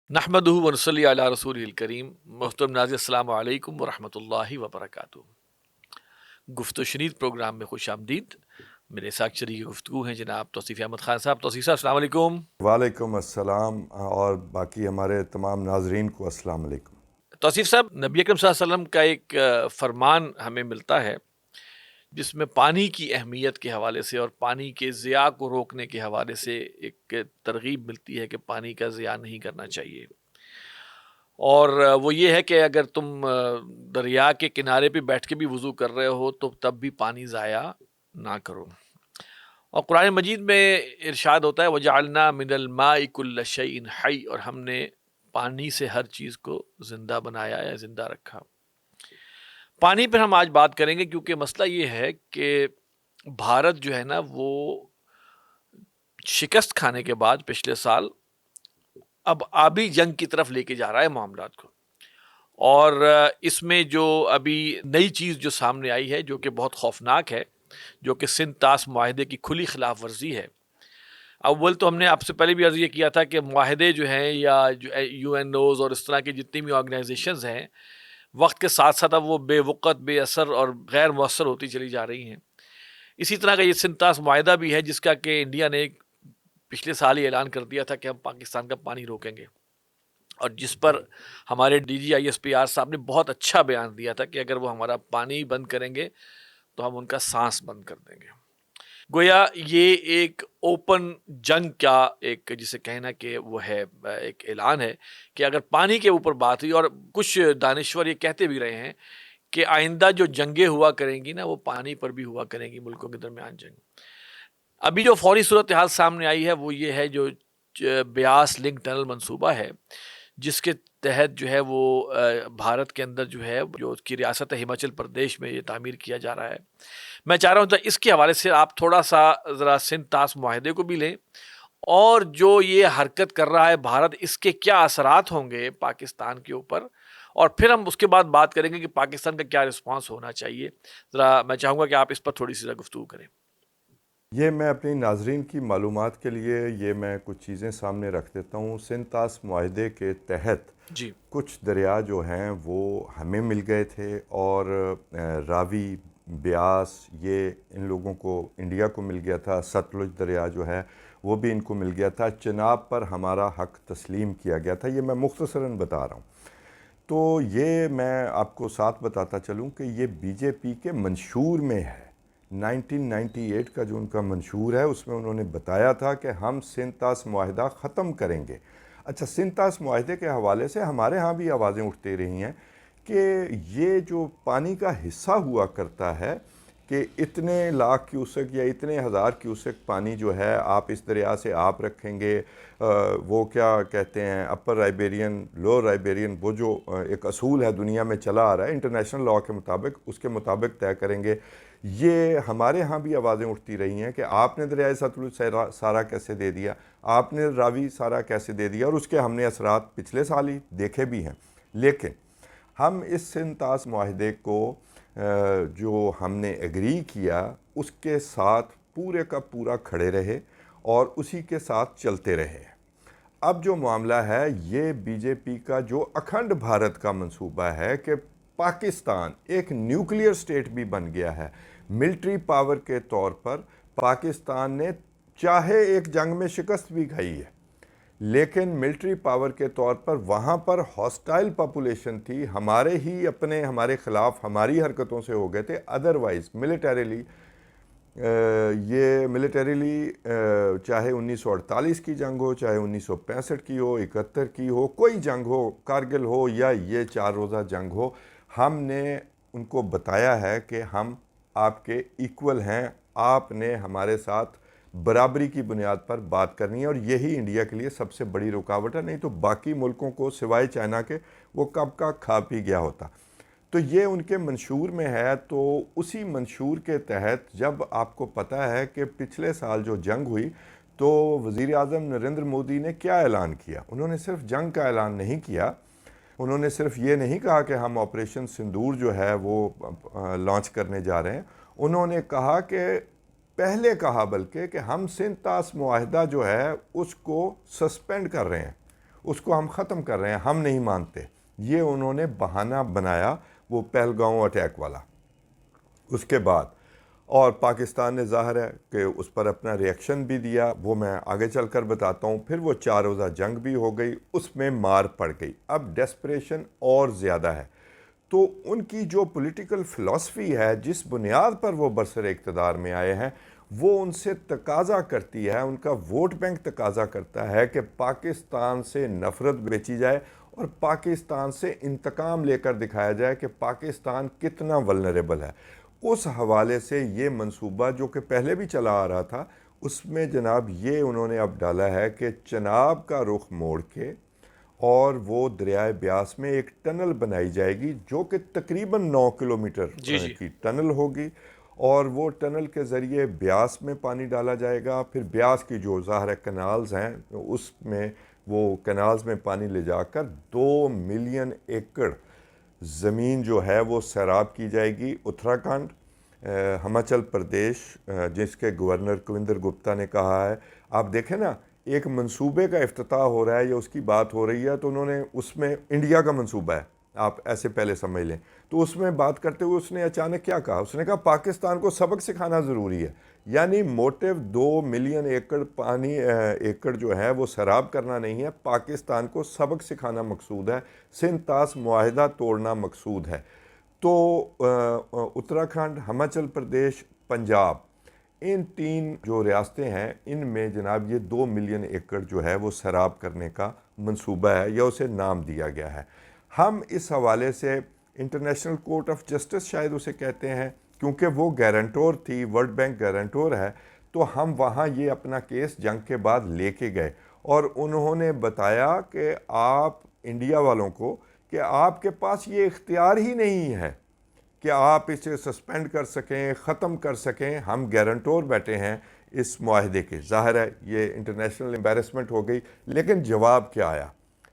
نحمدہ ونصلی علی رسول الکریم. محترم ناظرین، السلام علیکم ورحمۃ اللہ وبرکاتہ. گفت و شنید پروگرام میں خوش آمدید. میرے ساتھ شریک گفتگو ہیں جناب توصیف احمد خان صاحب. توصیف صاحب السلام علیکم. وعلیکم السلام، اور باقی ہمارے تمام ناظرین کو السلام علیکم. توصیف صاحب، نبی اکرم صلی اللہ علیہ وسلم کا ایک فرمان ہمیں ملتا ہے جس میں پانی کی اہمیت کے حوالے سے اور پانی کے ضیاع کو روکنے کے حوالے سے ایک ترغیب ملتی ہے کہ پانی کا ضیاع نہیں کرنا چاہیے. اور وہ یہ ہے کہ اگر تم دریا کے کنارے پہ بیٹھ کے بھی وضو کر رہے ہو تو تب بھی پانی ضائع نہ کرو. اور قرآن مجید میں ارشاد ہوتا ہے وَجَعَلْنَا مِنَ الْمَاءِ كُلَّ شَيْءٍ حَيٍّ، اور ہم نے پانی سے ہر چیز کو زندہ بنایا یا زندہ رکھا. پانی پر ہم آج بات کریں گے کیونکہ مسئلہ یہ ہے کہ بھارت جو ہے نا وہ شکست کھانے کے بعد پچھلے سال اب آبی جنگ کی طرف لے کے جا رہا ہے معاملات کو. اور اس میں جو ابھی نئی چیز جو سامنے آئی ہے جو کہ بہت خوفناک ہے، جو کہ سندھ طاس معاہدے کی کھلی خلاف ورزی ہے. اول تو ہم نے آپ سے پہلے بھی عرض یہ کیا تھا کہ معاہدے جو ہیں یا جو یو این اوز اور اس طرح کی جتنی بھی آرگنائزیشنز ہیں وقت کے ساتھ ساتھ اب وہ بے وقت، بے اثر اور غیر مؤثر ہوتی چلی جا رہی ہیں. اسی طرح کا یہ سندھ طاس معاہدہ بھی ہے جس کا کہ انڈیا نے پچھلے سال ہی اعلان کر دیا تھا کہ ہم پاکستان کا پانی روکیں گے، اور جس پر ہمارے D G I S P R صاحب نے بہت اچھا بیان دیا تھا کہ اگر وہ ہمارا پانی بند کریں گے تو ہم ان کا سانس بند کر دیں گے. گویا یہ ایک اوپن جنگ کا ایک جسے کہنا کہ وہ ہے ایک اعلان ہے کہ اگر پانی کے اوپر بات ہوئی، اور کچھ دانشور یہ کہتے بھی رہے ہیں کہ آئندہ جو جنگیں ہوا کریں گی نا وہ پانی پر بھی ہوا کریں گی، ملکوں کے درمیان جنگ. ابھی جو فوری صورتحال سامنے آئی ہے وہ یہ ہے جو بیاس لنک ٹنل منصوبہ ہے جس کے تحت جو ہے وہ بھارت کے اندر جو ہے جو اس کی ریاست ہماچل پردیش میں یہ تعمیر کیا جا رہا ہے. میں چاہ رہا ہوں اس کے حوالے سے آپ تھوڑا سا ذرا سندھ طاس معاہدے کو بھی لیں، اور جو یہ حرکت کر رہا ہے بھارت اس کے کیا اثرات ہوں گے پاکستان کے اوپر، اور پھر ہم اس کے بعد بات کریں گے کہ پاکستان کا کیا رسپانس ہونا چاہیے. ذرا میں چاہوں گا کہ آپ اس پر تھوڑی سی گفتگو کریں. یہ میں اپنی ناظرین کی معلومات کے لیے یہ میں کچھ چیزیں سامنے رکھ دیتا ہوں. سندھ طاس معاہدے کے تحت جی کچھ دریا جو ہیں وہ ہمیں مل گئے تھے، اور راوی، بیاس، یہ ان لوگوں کو انڈیا کو مل گیا تھا. ستلج دریا جو ہے وہ بھی ان کو مل گیا تھا. چناب پر ہمارا حق تسلیم کیا گیا تھا. یہ میں مختصراً بتا رہا ہوں. تو یہ میں آپ کو ساتھ بتاتا چلوں کہ یہ بی جے پی کے منشور میں ہے. 1998 کا جو ان کا منشور ہے اس میں انہوں نے بتایا تھا کہ ہم سندھ طاس معاہدہ ختم کریں گے. اچھا، سندھ طاس معاہدے کے حوالے سے ہمارے ہاں بھی آوازیں اٹھتی رہی ہیں کہ یہ جو پانی کا حصہ ہوا کرتا ہے کہ اتنے لاکھ کیوسک یا اتنے ہزار کیوسک پانی جو ہے آپ اس دریا سے آپ رکھیں گے، وہ کیا کہتے ہیں اپر رائبیرین، لوور رائبیرین، وہ جو ایک اصول ہے دنیا میں چلا آ رہا ہے انٹرنیشنل لاء کے مطابق، اس کے مطابق طے کریں گے. یہ ہمارے ہاں بھی آوازیں اٹھتی رہی ہیں کہ آپ نے دریائے ستلج سارا کیسے دے دیا، آپ نے راوی سارا کیسے دے دیا، اور اس کے ہم نے اثرات پچھلے سال ہی دیکھے بھی ہیں. لیکن ہم اس سندھ طاس معاہدے کو جو ہم نے ایگری کیا اس کے ساتھ پورے کا پورا کھڑے رہے اور اسی کے ساتھ چلتے رہے. اب جو معاملہ ہے یہ بی جے پی کا جو اکھنڈ بھارت کا منصوبہ ہے کہ پاکستان ایک نیوکلیئر سٹیٹ بھی بن گیا ہے. ملٹری پاور کے طور پر پاکستان نے چاہے ایک جنگ میں شکست بھی کھائی ہے، لیکن ملٹری پاور کے طور پر وہاں پر ہاسٹائل پاپولیشن تھی، ہمارے ہی اپنے ہمارے خلاف ہماری حرکتوں سے ہو گئے تھے. ادروائز ملیٹریلی یہ ملیٹریلی چاہے 1948 کی جنگ ہو، چاہے 1965 کی ہو، 71 کی ہو، کوئی جنگ ہو، کارگل ہو یا یہ 4 روزہ جنگ ہو، ہم نے ان کو بتایا ہے کہ ہم آپ کے ایکول ہیں، آپ نے ہمارے ساتھ برابری کی بنیاد پر بات کرنی ہے. اور یہی انڈیا کے لیے سب سے بڑی رکاوٹ ہے، نہیں تو باقی ملکوں کو سوائے چائنا کے وہ کب کا کھا پی گیا ہوتا. تو یہ ان کے منشور میں ہے. تو اسی منشور کے تحت جب آپ کو پتہ ہے کہ پچھلے سال جو جنگ ہوئی تو وزیر اعظم نریندر مودی نے کیا اعلان کیا، انہوں نے صرف جنگ کا اعلان نہیں کیا، انہوں نے صرف یہ نہیں کہا کہ ہم آپریشن سندور جو ہے وہ لانچ کرنے جا رہے ہیں، انہوں نے کہا کہ پہلے کہا بلکہ کہ ہم سندھ طاس معاہدہ جو ہے اس کو سسپینڈ کر رہے ہیں، اس کو ہم ختم کر رہے ہیں، ہم نہیں مانتے. یہ انہوں نے بہانہ بنایا وہ پہلگاؤں اٹیک والا. اس کے بعد اور پاکستان نے ظاہر ہے کہ اس پر اپنا ریئیکشن بھی دیا، وہ میں آگے چل کر بتاتا ہوں. پھر وہ 4 روزہ جنگ بھی ہو گئی، اس میں مار پڑ گئی. اب ڈیسپریشن اور زیادہ ہے. تو ان کی جو پولیٹیکل فلسفی ہے، جس بنیاد پر وہ برسر اقتدار میں آئے ہیں، وہ ان سے تقاضا کرتی ہے، ان کا ووٹ بینک تقاضا کرتا ہے کہ پاکستان سے نفرت بیچی جائے اور پاکستان سے انتقام لے کر دکھایا جائے کہ پاکستان کتنا ولنریبل ہے. اس حوالے سے یہ منصوبہ جو کہ پہلے بھی چلا آ رہا تھا، اس میں جناب یہ انہوں نے اب ڈالا ہے کہ چناب کا رخ موڑ کے اور وہ دریائے بیاس میں ایک ٹنل بنائی جائے گی جو کہ تقریباً 9 کلومیٹر جی جی کی ٹنل ہوگی، اور وہ ٹنل کے ذریعے بیاس میں پانی ڈالا جائے گا. پھر بیاس کی جو ظاہر کنالز ہیں اس میں وہ کنالز میں پانی لے جا کر 2 ملین ایکڑ زمین جو ہے وہ سیراب کی جائے گی. اتراکھنڈ، ہماچل پردیش، جس کے گورنر کویندر گپتا نے کہا ہے، آپ دیکھیں نا ایک منصوبے کا افتتاح ہو رہا ہے یا اس کی بات ہو رہی ہے تو انہوں نے اس میں انڈیا کا منصوبہ ہے، آپ ایسے پہلے سمجھ لیں. تو اس میں بات کرتے ہوئے اس نے اچانک کیا کہا؟ اس نے کہا پاکستان کو سبق سکھانا ضروری ہے. یعنی موٹیو 2 ملین ایکڑ جو ہے وہ سیراب کرنا نہیں ہے، پاکستان کو سبق سکھانا مقصود ہے، سندھ طاس معاہدہ توڑنا مقصود ہے. تو اتراکھنڈ، ہماچل پردیش، پنجاب، ان 3 جو ریاستیں ہیں ان میں جناب یہ 2 ملین ایکڑ جو ہے وہ سیراب کرنے کا منصوبہ ہے یا اسے نام دیا گیا ہے. ہم اس حوالے سے انٹرنیشنل کورٹ آف جسٹس شاید اسے کہتے ہیں، کیونکہ وہ گارنٹور تھی، ورلڈ بینک گارنٹور ہے، تو ہم وہاں یہ اپنا کیس جنگ کے بعد لے کے گئے اور انہوں نے بتایا کہ آپ انڈیا والوں کو کہ آپ کے پاس یہ اختیار ہی نہیں ہے کہ آپ اسے سسپینڈ کر سکیں، ختم کر سکیں. ہم گارنٹور بیٹھے ہیں اس معاہدے کے. ظاہر ہے یہ انٹرنیشنل امبیرسمنٹ ہو گئی، لیکن جواب کیا آیا؟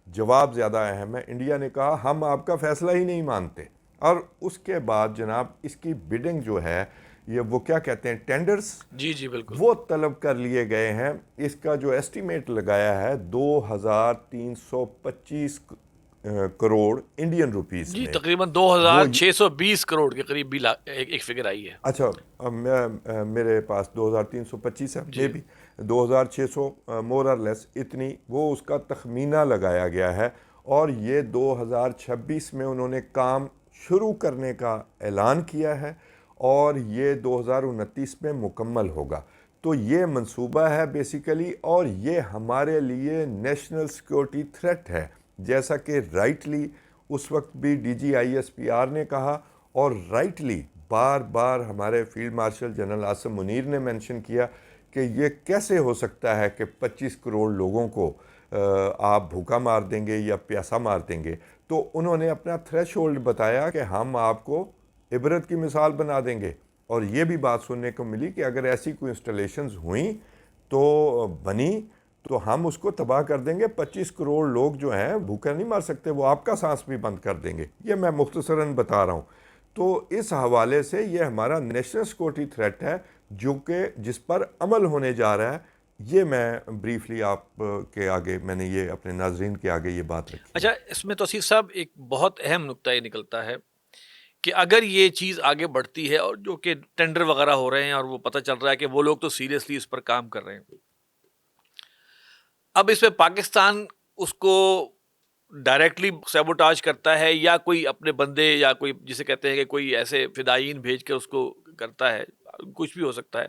جواب زیادہ اہم ہے. انڈیا نے کہا ہم آپ کا فیصلہ ہی نہیں مانتے. اور اس کے بعد جناب اس کی بیڈنگ جو ہے، یہ وہ کیا کہتے ہیں، ٹینڈرز، جی جی بالکل. وہ طلب کر لیے گئے ہیں. اس کا جو ایسٹیمیٹ لگایا ہے 2325 کروڑ انڈین روپیز جی میں. تقریباً وہ 2620 کروڑ کے قریب بھی ایک فگر آئی ہے. اچھا، میرے پاس 2325 ہے، جی میں بھی 2600 مور اور لیس اتنی وہ اس کا تخمینہ لگایا گیا ہے. اور یہ 2026 میں انہوں نے کام شروع کرنے کا اعلان کیا ہے اور یہ 2029 میں مکمل ہوگا. تو یہ منصوبہ ہے بیسیکلی، اور یہ ہمارے لیے نیشنل سیکیورٹی تھریٹ ہے، جیسا کہ رائٹلی اس وقت بھی D G I S P R نے کہا، اور رائٹلی بار بار ہمارے field marshal general Asim Munir نے مینشن کیا کہ یہ کیسے ہو سکتا ہے کہ 25 کروڑ لوگوں کو آپ بھوکا مار دیں گے یا پیاسا مار دیں گے. تو انہوں نے اپنا تھریش ہولڈ بتایا کہ ہم آپ کو عبرت کی مثال بنا دیں گے. اور یہ بھی بات سننے کو ملی کہ اگر ایسی کوئی انسٹالیشنز ہوئیں تو بنی تو ہم اس کو تباہ کر دیں گے. 25 کروڑ لوگ جو ہیں بھوکا نہیں مار سکتے، وہ آپ کا سانس بھی بند کر دیں گے. یہ میں مختصراً بتا رہا ہوں. تو اس حوالے سے یہ ہمارا نیشنل سیکورٹی تھریٹ ہے جو کہ جس پر عمل ہونے جا رہا ہے. یہ میں بریفلی آپ کے آگے میں نے یہ اپنے ناظرین کے آگے یہ بات رکھی. اچھا، اس میں توصیف صاحب ایک بہت اہم نقطہ یہ نکلتا ہے کہ اگر یہ چیز آگے بڑھتی ہے اور جو کہ ٹینڈر وغیرہ ہو رہے ہیں اور وہ پتہ چل رہا ہے کہ وہ لوگ تو سیریسلی اس پر کام کر رہے ہیں، اب اس میں پاکستان اس کو ڈائریکٹلی سیبوٹاج کرتا ہے یا کوئی اپنے بندے یا کوئی جسے کہتے ہیں کہ کوئی ایسے فدائین بھیج کے اس کو کرتا ہے، کچھ بھی ہو سکتا ہے.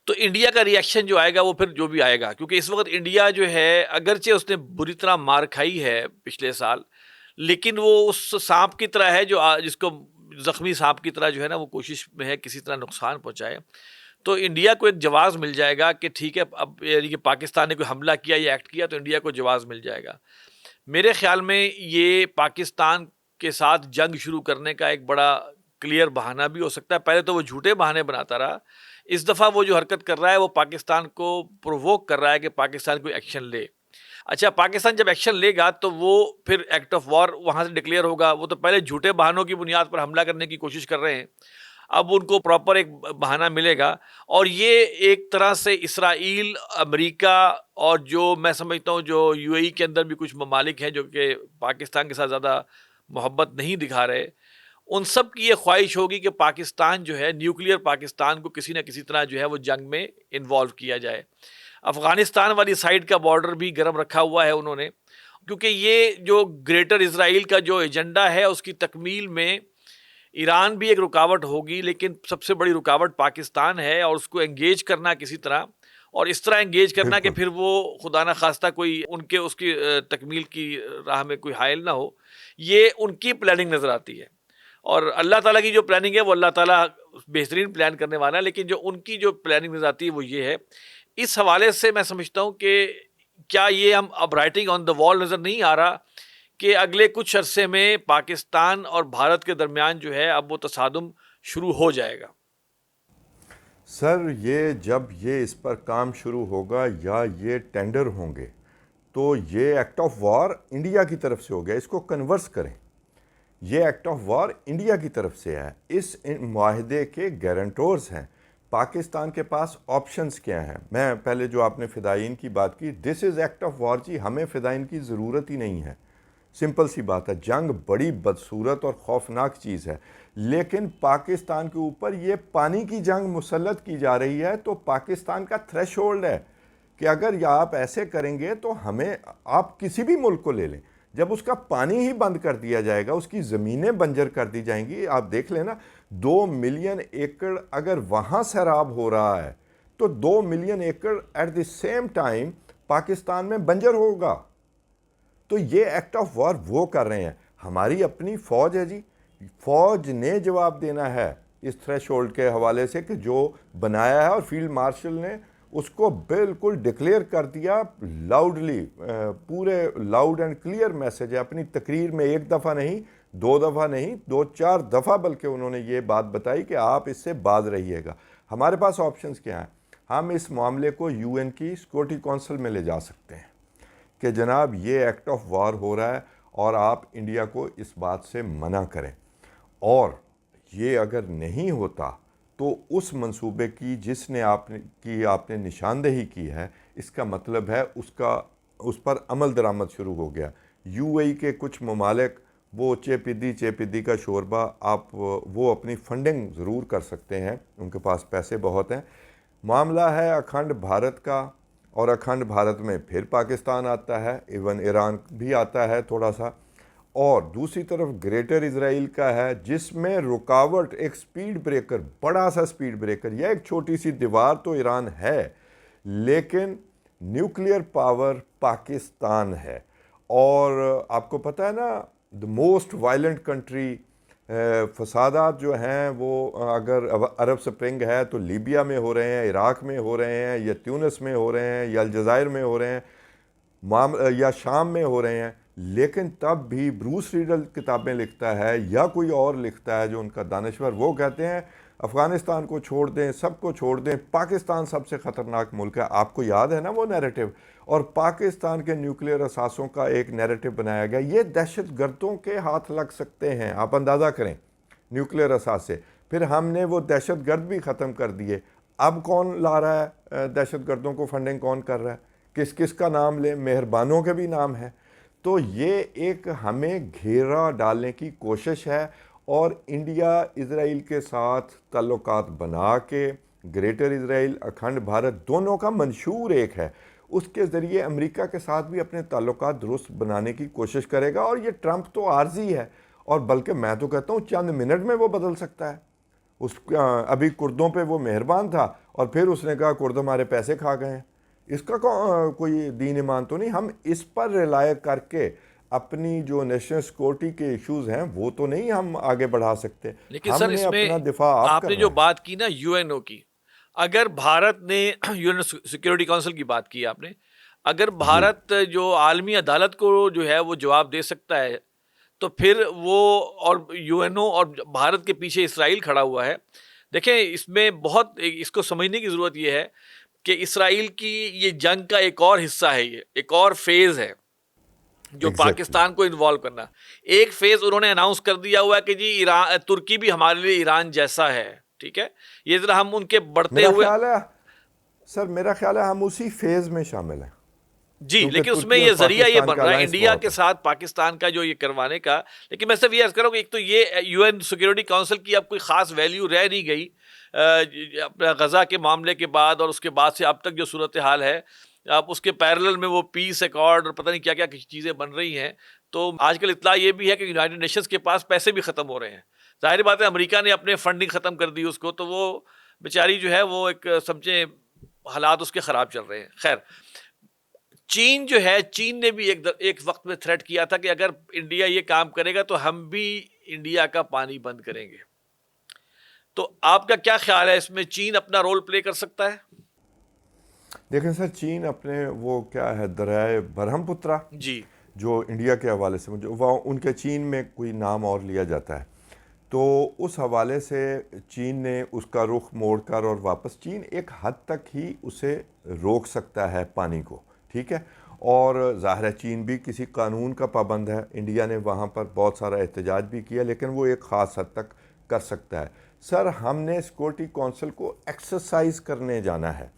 تو انڈیا کا ریئیکشن جو آئے گا وہ پھر جو بھی آئے گا، کیونکہ اس وقت انڈیا جو ہے اگرچہ اس نے بری طرح مار کھائی ہے پچھلے سال، لیکن وہ اس سانپ کی طرح ہے جو جس کو زخمی سانپ کی طرح جو ہے نا وہ کوشش میں ہے کسی طرح نقصان پہنچائے. تو انڈیا کو ایک جواز مل جائے گا کہ ٹھیک ہے، اب یعنی کہ پاکستان نے کوئی حملہ کیا یا ایکٹ کیا تو انڈیا کو جواز مل جائے گا. میرے خیال میں یہ پاکستان کے ساتھ جنگ شروع کرنے کا ایک بڑا کلیئر بہانہ بھی ہو سکتا ہے. پہلے تو وہ جھوٹے بہانے بناتا رہا، اس دفعہ وہ جو حرکت کر رہا ہے وہ پاکستان کو پروووک کر رہا ہے کہ پاکستان کوئی ایکشن لے. اچھا، پاکستان جب ایکشن لے گا تو وہ پھر ایکٹ آف وار وہاں سے ڈکلیئر ہوگا. وہ تو پہلے جھوٹے بہانوں کی بنیاد پر حملہ کرنے کی کوشش کر رہے ہیں. اب ان کو پراپر ایک بہانہ ملے گا. اور یہ ایک طرح سے اسرائیل، امریکہ اور جو میں سمجھتا ہوں جو یو اے ای کے اندر بھی کچھ ممالک ہیں جو کہ پاکستان کے ساتھ زیادہ محبت نہیں دکھا رہے، ان سب کی یہ خواہش ہوگی کہ پاکستان جو ہے، نیوکلیئر پاکستان کو کسی نہ کسی طرح جو ہے وہ جنگ میں انوالو کیا جائے. افغانستان والی سائڈ کا بارڈر بھی گرم رکھا ہوا ہے انہوں نے، کیونکہ یہ جو گریٹر اسرائیل کا جو ایجنڈا ہے اس کی تکمیل میں ایران بھی ایک رکاوٹ ہوگی، لیکن سب سے بڑی رکاوٹ پاکستان ہے، اور اس کو انگیج کرنا کسی طرح، اور اس طرح انگیج کرنا کہ بالکل. پھر وہ خدا نہ خواستہ کوئی ان کے اس کی تکمیل کی راہ میں کوئی حائل نہ ہو. یہ ان کی پلاننگ نظر آتی ہے، اور اللہ تعالیٰ کی جو پلاننگ ہے وہ اللہ تعالیٰ بہترین پلان کرنے والا ہے، لیکن جو ان کی جو پلاننگ نظر آتی ہے وہ یہ ہے. اس حوالے سے میں سمجھتا ہوں کہ کیا یہ ہم اب رائٹنگ آن دا وال نظر نہیں آ رہا کہ اگلے کچھ عرصے میں پاکستان اور بھارت کے درمیان جو ہے اب وہ تصادم شروع ہو جائے گا؟ سر یہ جب یہ اس پر کام شروع ہوگا یا یہ ٹینڈر ہوں گے تو یہ ایکٹ آف وار انڈیا کی طرف سے ہو گیا. اس کو کنورس کریں. یہ ایکٹ آف وار انڈیا کی طرف سے ہے. اس معاہدے کے گارنٹورز ہیں. پاکستان کے پاس آپشنز کیا ہیں؟ میں پہلے جو آپ نے فدائین کی بات کی، دس از ایکٹ آف وار جی. ہمیں فدائین کی ضرورت ہی نہیں ہے. سمپل سی بات ہے. جنگ بڑی بدصورت اور خوفناک چیز ہے، لیکن پاکستان کے اوپر یہ پانی کی جنگ مسلط کی جا رہی ہے. تو پاکستان کا تھریش ہولڈ ہے کہ اگر آپ ایسے کریں گے تو ہمیں، آپ کسی بھی ملک کو لے لیں، جب اس کا پانی ہی بند کر دیا جائے گا، اس کی زمینیں بنجر کر دی جائیں گی. آپ دیکھ لیں نا، 2 ملین ایکڑ اگر وہاں سیراب ہو رہا ہے تو 2 million acre at the same time Pakistan میں بنجر ہوگا. تو یہ ایکٹ آف وار وہ کر رہے ہیں. ہماری اپنی فوج ہے جی. فوج نے جواب دینا ہے اس تھریش ہولڈ کے حوالے سے کہ جو بنایا ہے، اور فیلڈ مارشل نے اس کو بالکل ڈکلیئر کر دیا لاؤڈلی. پورے لاؤڈ اینڈ کلیئر میسج ہے. اپنی تقریر میں 1 دفعہ نہیں، 2 دفعہ نہیں، 2-4 دفعہ بلکہ انہوں نے یہ بات بتائی کہ آپ اس سے باز رہیے گا. ہمارے پاس آپشنز کیا ہیں؟ ہم اس معاملے کو یو این کی سیکورٹی کونسل میں لے جا سکتے ہیں کہ جناب یہ ایکٹ آف وار ہو رہا ہے اور آپ انڈیا کو اس بات سے منع کریں. اور یہ اگر نہیں ہوتا تو اس منصوبے کی جس نے آپ نے نشاندہی کی ہے، اس کا مطلب ہے اس پر عمل درآمد شروع ہو گیا. یو اے ای کے کچھ ممالک وہ چے پدی کا شوربہ، آپ وہ اپنی فنڈنگ ضرور کر سکتے ہیں، ان کے پاس پیسے بہت ہیں. معاملہ ہے اکھنڈ بھارت کا، اور اکھنڈ بھارت میں پھر پاکستان آتا ہے، ایون ایران بھی آتا ہے تھوڑا سا. اور دوسری طرف گریٹر اسرائیل کا ہے، جس میں رکاوٹ ایک سپیڈ بریکر، بڑا سا سپیڈ بریکر، یا ایک چھوٹی سی دیوار تو ایران ہے، لیکن نیوکلیئر پاور پاکستان ہے. اور آپ کو پتہ ہے نا، the موسٹ وائلنٹ کنٹری، فسادات جو ہیں وہ اگر عرب سپرنگ ہے تو لیبیا میں ہو رہے ہیں، عراق میں ہو رہے ہیں، یا تیونس میں ہو رہے ہیں، یا الجزائر میں ہو رہے ہیں، یا شام میں ہو رہے ہیں. لیکن تب بھی بروس ریڈل کتابیں لکھتا ہے یا کوئی اور لکھتا ہے جو ان کا دانشور، وہ کہتے ہیں افغانستان کو چھوڑ دیں، سب کو چھوڑ دیں، پاکستان سب سے خطرناک ملک ہے. آپ کو یاد ہے نا وہ نیریٹو؟ اور پاکستان کے نیوکلیئر اثاثوں کا ایک نیریٹو بنایا گیا. یہ دہشت گردوں کے ہاتھ لگ سکتے ہیں، آپ اندازہ کریں، نیوکلیئر اثاثے. پھر ہم نے وہ دہشت گرد بھی ختم کر دیے. اب کون لا رہا ہے دہشت گردوں کو؟ فنڈنگ کون کر رہا ہے؟ کس کا نام لیں؟ مہربانوں کے بھی نام ہے. تو یہ ایک ہمیں گھیرا ڈالنے کی کوشش ہے، اور انڈیا اسرائیل کے ساتھ تعلقات بنا کے، گریٹر اسرائیل، اکھنڈ بھارت، دونوں کا منشور ایک ہے. اس کے ذریعے امریکہ کے ساتھ بھی اپنے تعلقات درست بنانے کی کوشش کرے گا. اور یہ ٹرمپ تو عارضی ہے، اور بلکہ میں تو کہتا ہوں چند منٹ میں وہ بدل سکتا ہے. ابھی کردوں پہ وہ مہربان تھا، اور پھر اس نے کہا کرد ہمارے پیسے کھا گئے ہیں. اس کا کوئی دین ایمان تو نہیں. ہم اس پر ریلائے کر کے اپنی جو نیشنل سیکورٹی کے ایشوز ہیں وہ تو نہیں ہم آگے بڑھا سکتے. لیکن ہم سر نے اس میں اپنا دفاع آپ آپ نے کر جو رہے ہیں. بات کی نا یو این او کی، اگر بھارت نے یو این سیکورٹی کونسل کی بات کی آپ نے، اگر جی بھارت جو عالمی عدالت کو جو ہے وہ جواب دے سکتا ہے، تو پھر وہ، اور یو این او اور بھارت کے پیچھے اسرائیل کھڑا ہوا ہے. دیکھیں اس میں بہت، اس کو سمجھنے کی ضرورت یہ ہے کہ اسرائیل کی یہ جنگ کا ایک اور حصہ ہے، یہ ایک اور فیز ہے. جو پاکستان کو انوالو کرنا. ایک فیز انہوں نے اناؤنس کر دیا ہوا ہے کہ جی ایران ترکی بھی ہمارے لیے ایران جیسا ہے, ٹھیک ہے, یہ ذرا ہم ان کے بڑھتے میرا ہوئے خیال ہے سر، میرا خیال ہے ہم اسی فیز میں شامل ہیں، جی, کیونکہ لیکن اس میں ترکی اور یہ ذریعہ یہ پاکستان بن کا رہا ہے الائنس انڈیا بہت کے ہے۔ ساتھ پاکستان کا جو یہ کروانے کا. لیکن میں صرف یہ عرض کروں کہ ایک تو یہ یو این سیکورٹی کونسل کی اب کوئی خاص ویلیو رہ نہیں گئی اپنا غزہ کے معاملے کے بعد, اور اس کے بعد سے اب تک جو صورتحال ہے, اب اس کے پیرلل میں وہ پیس ایکارڈ اور پتہ نہیں کیا کیا چیزیں بن رہی ہیں. تو آج کل اطلاع یہ بھی ہے کہ یونائٹڈ نیشنز کے پاس پیسے بھی ختم ہو رہے ہیں. ظاہر بات ہے امریکہ نے اپنے فنڈنگ ختم کر دی اس کو, تو وہ بیچاری جو ہے وہ ایک سمجھے حالات اس کے خراب چل رہے ہیں. خیر, چین جو ہے, چین نے بھی ایک وقت میں تھریٹ کیا تھا کہ اگر انڈیا یہ کام کرے گا تو ہم بھی انڈیا کا پانی بند کریں گے. تو آپ کا کیا خیال ہے اس میں, چین اپنا رول پلے کر سکتا ہے؟ دیکھیں سر، چین اپنے وہ کیا ہے دریائے برہم پترا جی جو انڈیا کے حوالے سے وہ ان کے چین میں کوئی نام اور لیا جاتا ہے، تو اس حوالے سے چین نے اس کا رخ موڑ کر اور واپس چین ایک حد تک ہی اسے روک سکتا ہے پانی کو، ٹھیک ہے. اور ظاہر ہے چین بھی کسی قانون کا پابند ہے، انڈیا نے وہاں پر بہت سارا احتجاج بھی کیا لیکن وہ ایک خاص حد تک کر سکتا ہے. سر، ہم نے سیکورٹی کونسل کو ایکسرسائز کرنے جانا ہے.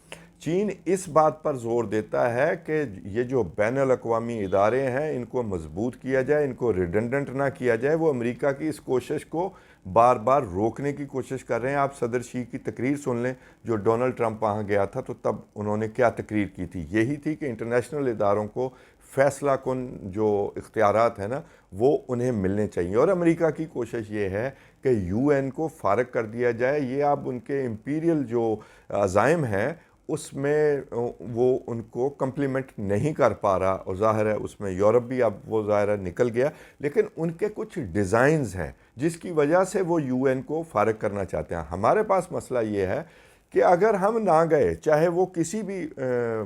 چین اس بات پر زور دیتا ہے کہ یہ جو بین الاقوامی ادارے ہیں ان کو مضبوط کیا جائے، ان کو ریڈنڈنٹ نہ کیا جائے. وہ امریکہ کی اس کوشش کو بار بار روکنے کی کوشش کر رہے ہیں. آپ صدر شی کی تقریر سن لیں، جو ڈونلڈ ٹرمپ وہاں گیا تھا تو تب انہوں نے کیا تقریر کی تھی. یہی تھی کہ انٹرنیشنل اداروں کو فیصلہ کن جو اختیارات ہیں نا وہ انہیں ملنے چاہیے. اور امریکہ کی کوشش یہ ہے کہ یو این کو فارغ کر دیا جائے. یہ اب ان کے امپیریل جو عزائم ہیں اس میں وہ ان کو کمپلیمنٹ نہیں کر پا رہا، اور ظاہر ہے اس میں یورپ بھی اب وہ ظاہر نکل گیا، لیکن ان کے کچھ ڈیزائنز ہیں جس کی وجہ سے وہ یو این کو فارغ کرنا چاہتے ہیں. ہمارے پاس مسئلہ یہ ہے کہ اگر ہم نہ گئے، چاہے وہ کسی بھی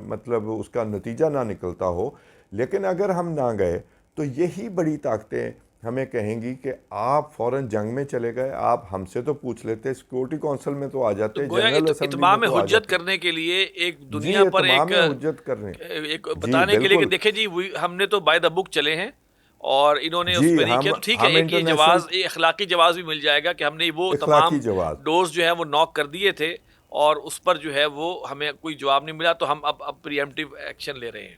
مطلب اس کا نتیجہ نہ نکلتا ہو، لیکن اگر ہم نہ گئے تو یہی بڑی طاقتیں ہمیں کہیں گی کہ آپ فوراً جنگ میں چلے گئے، آپ ہم سے تو پوچھ لیتے، سیکورٹی کونسل میں تو آ تو جاتے، گویا جنرل اسمبلی میں اتمام تو آ حجت جاتے. کرنے کے لیے ایک جی، دنیا پر اتمام حجت کرنے. ایک جی بتانے کے لیے کہ بالکل. دیکھیں جی ہم نے تو بائی دا بک چلے ہیں اور انہوں نے اس جی پہ نہیں کیا. تو ٹھیک ہے, ہم ایک یہ انٹرنیشنل جواز، یہ اخلاقی جواز بھی مل جائے گا کہ ہم نے وہ اخلاقی تمام جواز. ڈورز جو ہے وہ ناک کر دیے تھے اور اس پر جو ہے وہ ہمیں کوئی جواب نہیں ملا, تو ہم اب پریمپٹیو ایکشن لے رہے ہیں.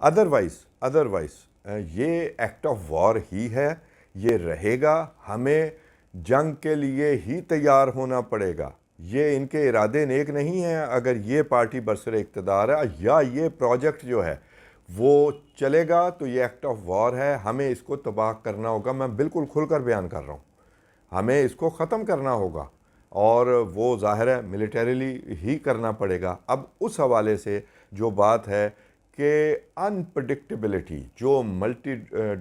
ادروائز یہ ایکٹ آف وار ہی ہے، یہ رہے گا. ہمیں جنگ کے لیے ہی تیار ہونا پڑے گا. یہ ان کے ارادے نیک نہیں ہیں. اگر یہ پارٹی برسر اقتدار ہے یا یہ پروجیکٹ جو ہے وہ چلے گا تو یہ ایکٹ آف وار ہے. ہمیں اس کو تباہ کرنا ہوگا. میں بالکل کھل کر بیان کر رہا ہوں، ہمیں اس کو ختم کرنا ہوگا اور وہ ظاہر ہے ملیٹریلی ہی کرنا پڑے گا. اب اس حوالے سے جو بات ہے کہ انپریڈکٹیبلٹی، جو ملٹی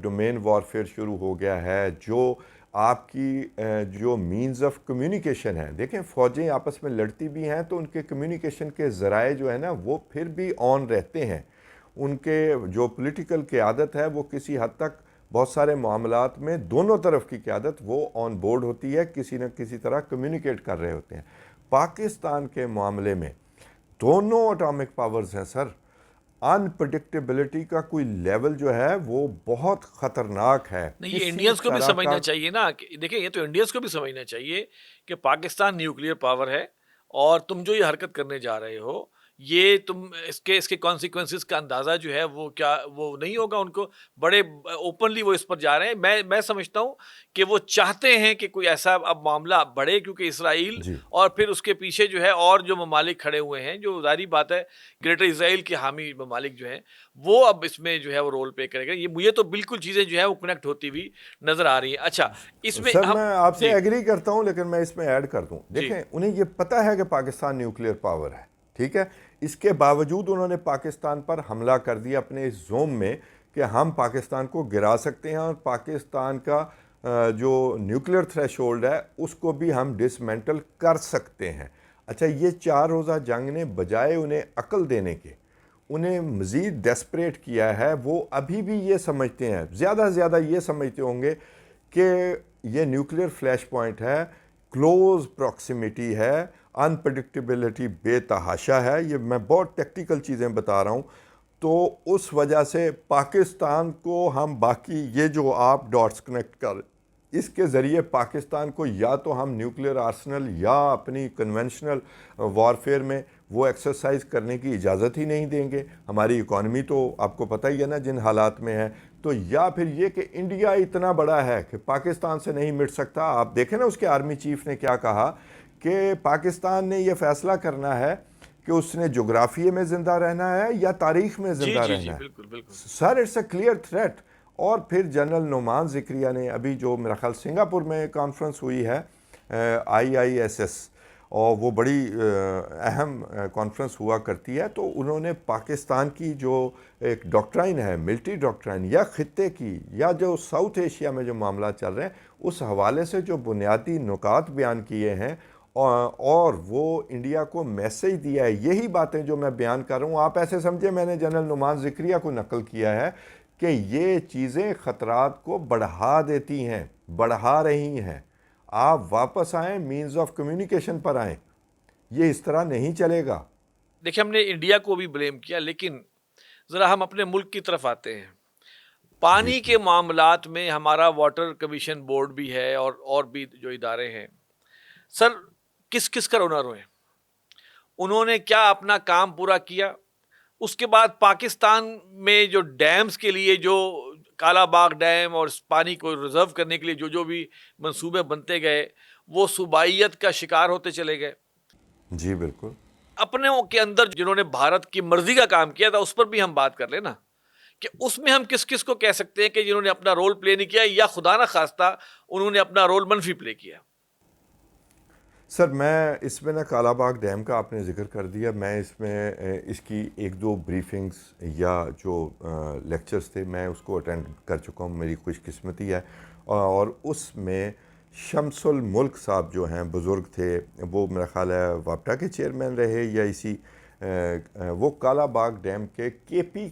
ڈومین وارفیئر شروع ہو گیا ہے، جو آپ کی جو مینز آف کمیونیکیشن ہے، دیکھیں فوجیں آپس میں لڑتی بھی ہیں تو ان کے کمیونیکیشن کے ذرائع جو ہے نا وہ پھر بھی آن رہتے ہیں. ان کے جو پولیٹیکل قیادت ہے وہ کسی حد تک بہت سارے معاملات میں دونوں طرف کی قیادت وہ آن بورڈ ہوتی ہے، کسی نہ کسی طرح کمیونیکیٹ کر رہے ہوتے ہیں. پاکستان کے معاملے میں دونوں اٹامک پاورز ہیں سر. انپریڈکٹیبلٹی کا کوئی لیول جو ہے وہ بہت خطرناک ہے. نہیں, یہ کسی انڈینز کو بھی طرح سمجھنا کا چاہیے نا. دیکھیں یہ تو انڈینز کو بھی سمجھنا چاہیے کہ پاکستان نیوکلیئر پاور ہے اور تم جو یہ حرکت کرنے جا رہے ہو یہ تم اس کے کانسیکوینسز کا اندازہ جو ہے وہ کیا وہ نہیں ہوگا ان کو. بڑے اوپنلی وہ اس پر جا رہے ہیں. میں سمجھتا ہوں کہ وہ چاہتے ہیں کہ کوئی ایسا اب معاملہ بڑھے, کیونکہ اسرائیل جی اور پھر اس کے پیچھے جو ہے اور جو ممالک کھڑے ہوئے ہیں, جو ظاہری بات ہے گریٹر اسرائیل کے حامی ممالک جو ہیں وہ اب اس میں جو ہے وہ رول پلے کرے گا. یہ مجھے تو بالکل چیزیں جو ہے وہ کنیکٹ ہوتی ہوئی نظر آ رہی ہیں. اچھا, اس میں سر ہم میں آپ سے جی ایگری کرتا ہوں لیکن میں اس میں ایڈ کر دوں. جی دیکھیں انہیں یہ پتہ ہے کہ پاکستان نیوکلیئر پاور ہے، ٹھیک ہے، اس کے باوجود انہوں نے پاکستان پر حملہ کر دیا اپنے اس زوم میں کہ ہم پاکستان کو گرا سکتے ہیں اور پاکستان کا جو نیوکلیئر تھریش ہولڈ ہے اس کو بھی ہم ڈسمینٹل کر سکتے ہیں. اچھا، یہ 4 روزہ جنگ نے بجائے انہیں عقل دینے کے انہیں مزید ڈیسپریٹ کیا ہے. وہ ابھی بھی یہ سمجھتے ہیں، زیادہ سے زیادہ یہ سمجھتے ہوں گے کہ یہ نیوکلیئر فلیش پوائنٹ ہے، کلوز پراکسیمیٹی ہے، انپریڈکٹیبلٹی بے تحاشا ہے. یہ میں بہت ٹیکٹیکل چیزیں بتا رہا ہوں. تو اس وجہ سے پاکستان کو ہم باقی یہ جو آپ ڈاٹس کنیکٹ کر اس کے ذریعے پاکستان کو یا تو ہم نیوکلیر آرسنل یا اپنی کنونشنل وارفیئر میں وہ ایکسرسائز کرنے کی اجازت ہی نہیں دیں گے. ہماری اکانومی تو آپ کو پتہ ہی ہے نا جن حالات میں ہے. تو یا پھر یہ کہ انڈیا اتنا بڑا ہے کہ پاکستان سے نہیں مٹ سکتا. آپ دیکھیں نا اس کے آرمی چیف نے کیا کہا کہ پاکستان نے یہ فیصلہ کرنا ہے کہ اس نے جغرافیے میں زندہ رہنا ہے یا تاریخ میں جی زندہ جی جی رہنا ہے. بالکل بالکل. Sir it's a clear threat. اور پھر جنرل نعمان ذکریہ نے ابھی جو میرا خیال سنگاپور میں کانفرنس ہوئی ہے IISS، اور وہ بڑی اہم کانفرنس ہوا کرتی ہے، تو انہوں نے پاکستان کی جو ایک ڈاکٹرائن ہے، ملٹری ڈاکٹرائن یا خطے کی یا جو ساؤتھ ایشیا میں جو معاملات چل رہے ہیں اس حوالے سے جو بنیادی نکات بیان کیے ہیں اور وہ انڈیا کو میسیج دیا ہے، یہی باتیں جو میں بیان کر رہا ہوں آپ ایسے سمجھے میں نے جنرل نعمان ذکریہ کو نقل کیا ہے کہ یہ چیزیں خطرات کو بڑھا دیتی ہیں، بڑھا رہی ہیں. آپ واپس آئیں، مینز آف کمیونیکیشن پر آئیں. یہ اس طرح نہیں چلے گا. دیکھیں ہم نے انڈیا کو بھی بلیم کیا، لیکن ذرا ہم اپنے ملک کی طرف آتے ہیں. جی پانی کے معاملات میں ہمارا واٹر کمیشن بورڈ بھی ہے اور بھی جو ادارے ہیں. سر کس کس کا رونر ہوئے؟ انہوں نے کیا اپنا کام پورا کیا؟ اس کے بعد پاکستان میں جو ڈیمز کے لیے جو کالا باغ ڈیم اور اس پانی کو ریزرو کرنے کے لیے جو بھی منصوبے بنتے گئے وہ صوبائیت کا شکار ہوتے چلے گئے. جی بالکل. اپنے کے اندر جنہوں نے بھارت کی مرضی کا کام کیا تھا اس پر بھی ہم بات کر لیں نا کہ اس میں ہم کس کس کو کہہ سکتے ہیں کہ جنہوں نے اپنا رول پلے نہیں کیا یا خدا نہ خواستہ انہوں نے اپنا رول منفی پلے کیا. سر میں اس میں کالا باغ ڈیم کا آپ نے ذکر کر دیا. میں اس میں اس کی ایک دو بریفنگز یا جو لیکچرز تھے میں اس کو اٹینڈ کر چکا ہوں، میری خوش قسمتی ہے. اور اس میں شمس الملک صاحب جو ہیں بزرگ تھے، وہ میرا خیال ہے واپٹا کے چیئرمین رہے یا اسی وہ کالا باغ ڈیم کے KP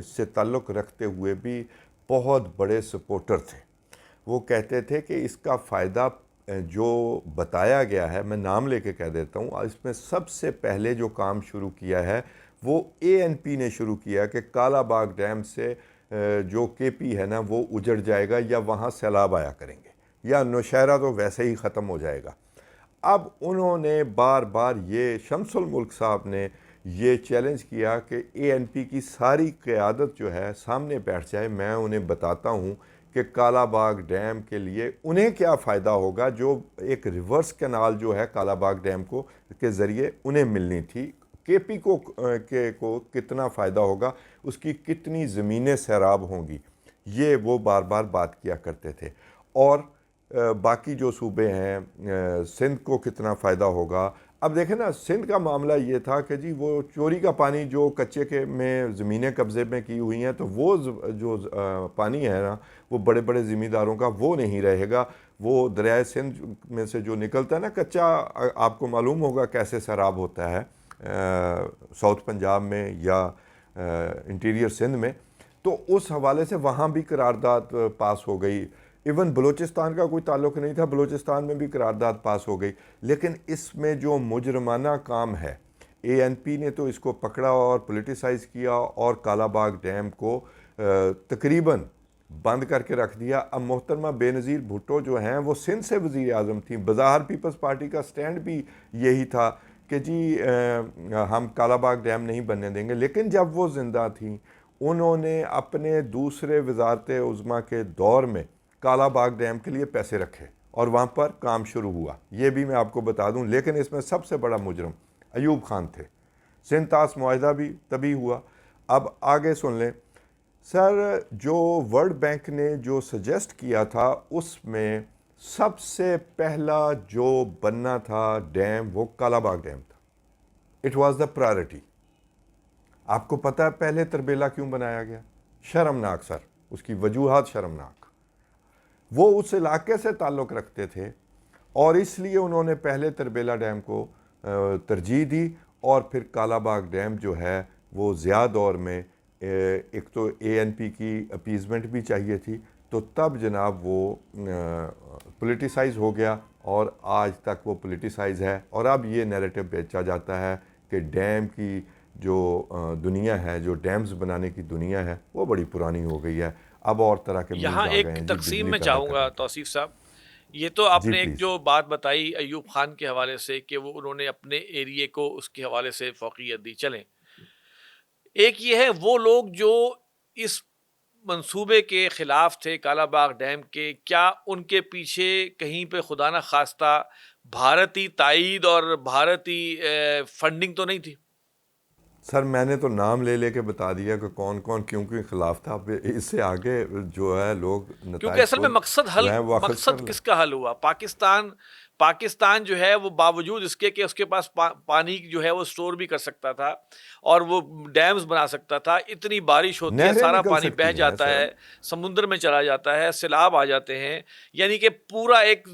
سے تعلق رکھتے ہوئے بھی بہت بڑے سپورٹر تھے. وہ کہتے تھے کہ اس کا فائدہ جو بتایا گیا ہے، میں نام لے کے کہہ دیتا ہوں، اس میں سب سے پہلے جو کام شروع کیا ہے وہ ANP نے شروع کیا کہ کالا باغ ڈیم سے جو KP ہے نا وہ اجڑ جائے گا یا وہاں سیلاب آیا کریں گے یا نوشہرہ تو ویسے ہی ختم ہو جائے گا. اب انہوں نے بار بار یہ شمس الملک صاحب نے یہ چیلنج کیا کہ ANP کی ساری قیادت جو ہے سامنے بیٹھ جائے، میں انہیں بتاتا ہوں کہ کالا باغ ڈیم کے لیے انہیں کیا فائدہ ہوگا، جو ایک ریورس کینال جو ہے کالا باغ ڈیم کو کے ذریعے انہیں ملنی تھی. KP کو کتنا فائدہ ہوگا، اس کی کتنی زمینیں سیراب ہوں گی، یہ وہ بار بار بات کیا کرتے تھے. اور باقی جو صوبے ہیں سندھ کو کتنا فائدہ ہوگا. اب دیکھیں نا سندھ کا معاملہ یہ تھا کہ جی وہ چوری کا پانی جو کچے کے میں زمینیں قبضے میں کی ہوئی ہیں تو وہ جو پانی ہے نا وہ بڑے بڑے زمینداروں کا وہ نہیں رہے گا. وہ دریائے سندھ میں سے جو نکلتا ہے نا کچا، آپ کو معلوم ہوگا کیسے سیراب ہوتا ہے ساؤتھ پنجاب میں یا انٹیریئر سندھ میں. تو اس حوالے سے وہاں بھی قرارداد پاس ہو گئی. ایون بلوچستان کا کوئی تعلق نہیں تھا، بلوچستان میں بھی قرارداد پاس ہو گئی. لیکن اس میں جو مجرمانہ کام ہے ANP نے تو اس کو پکڑا اور پولیٹیسائز کیا اور کالا باغ ڈیم کو تقریباً بند کر کے رکھ دیا. اب محترمہ بے نظیر بھٹو جو ہیں وہ سندھ سے وزیر اعظم تھیں. بظاہر پیپلز پارٹی کا سٹینڈ بھی یہی تھا کہ جی ہم کالا باغ ڈیم نہیں بننے دیں گے. لیکن جب وہ زندہ تھیں انہوں نے اپنے دوسرے وزارت عظمیٰ کے دور میں کالا باغ ڈیم کے لیے پیسے رکھے اور وہاں پر کام شروع ہوا. یہ بھی میں آپ کو بتا دوں. لیکن اس میں سب سے بڑا مجرم ایوب خان تھے. سندھ طاس معاہدہ بھی تبھی ہوا. اب آگے سن لیں سر، جو ورلڈ بینک نے جو سجیسٹ کیا تھا اس میں سب سے پہلا جو بننا تھا ڈیم وہ کالا باغ ڈیم تھا. It was the priority. آپ کو پتہ ہے پہلے تربیلا کیوں بنایا گیا؟ شرمناک سر، اس کی وجوہات شرمناک. وہ اس علاقے سے تعلق رکھتے تھے اور اس لیے انہوں نے پہلے تربیلا ڈیم کو ترجیح دی. اور پھر کالا باغ ڈیم جو ہے وہ ضیاء دور میں ایک تو ANP کی اپیزمنٹ بھی چاہیے تھی، تو تب جناب وہ پولیٹیسائز ہو گیا اور آج تک وہ پولیٹیسائز ہے. اور اب یہ نیریٹو بیچا جاتا ہے کہ ڈیم کی جو دنیا ہے، جو ڈیمز بنانے کی دنیا ہے، وہ بڑی پرانی ہو گئی ہے. اب اور طرح کے یہاں میلز آ ایک گئے ہیں جی تقسیم بجلی میں پیدا چاہوں گا کرنے کے. توصیف صاحب، یہ تو جی آپ نے ایک پلیز. جو بات بتائی ایوب خان کے حوالے سے کہ وہ انہوں نے اپنے ایریے کو اس کے حوالے سے فوقیت دی. چلیں، ایک یہ ہے وہ لوگ جو اس منصوبے کے خلاف تھے کالا باغ ڈیم کے، کیا ان کے پیچھے کہیں پہ خدا نہ خواستہ بھارتی تائید اور بھارتی فنڈنگ تو نہیں تھی؟ سر میں نے تو نام لے لے کے بتا دیا کہ کون کون کیوں کیوں خلاف تھا. اب اس سے آگے جو ہے لوگ کیونکہ نتائج اصل میں خود جو ہے وہ اخذ کر مقصد لیں. کس کا حل ہوا؟ پاکستان جو ہے وہ باوجود اس کے کہ اس کے پاس پانی جو ہے وہ سٹور بھی کر سکتا تھا اور وہ ڈیمز بنا سکتا تھا. اتنی بارش ہوتی ہے، نہریں سارا نکل پانی بہہ سکتی ہیں جاتا سر. ہے، سمندر میں چلا جاتا ہے، سیلاب آ جاتے ہیں. یعنی کہ پورا ایک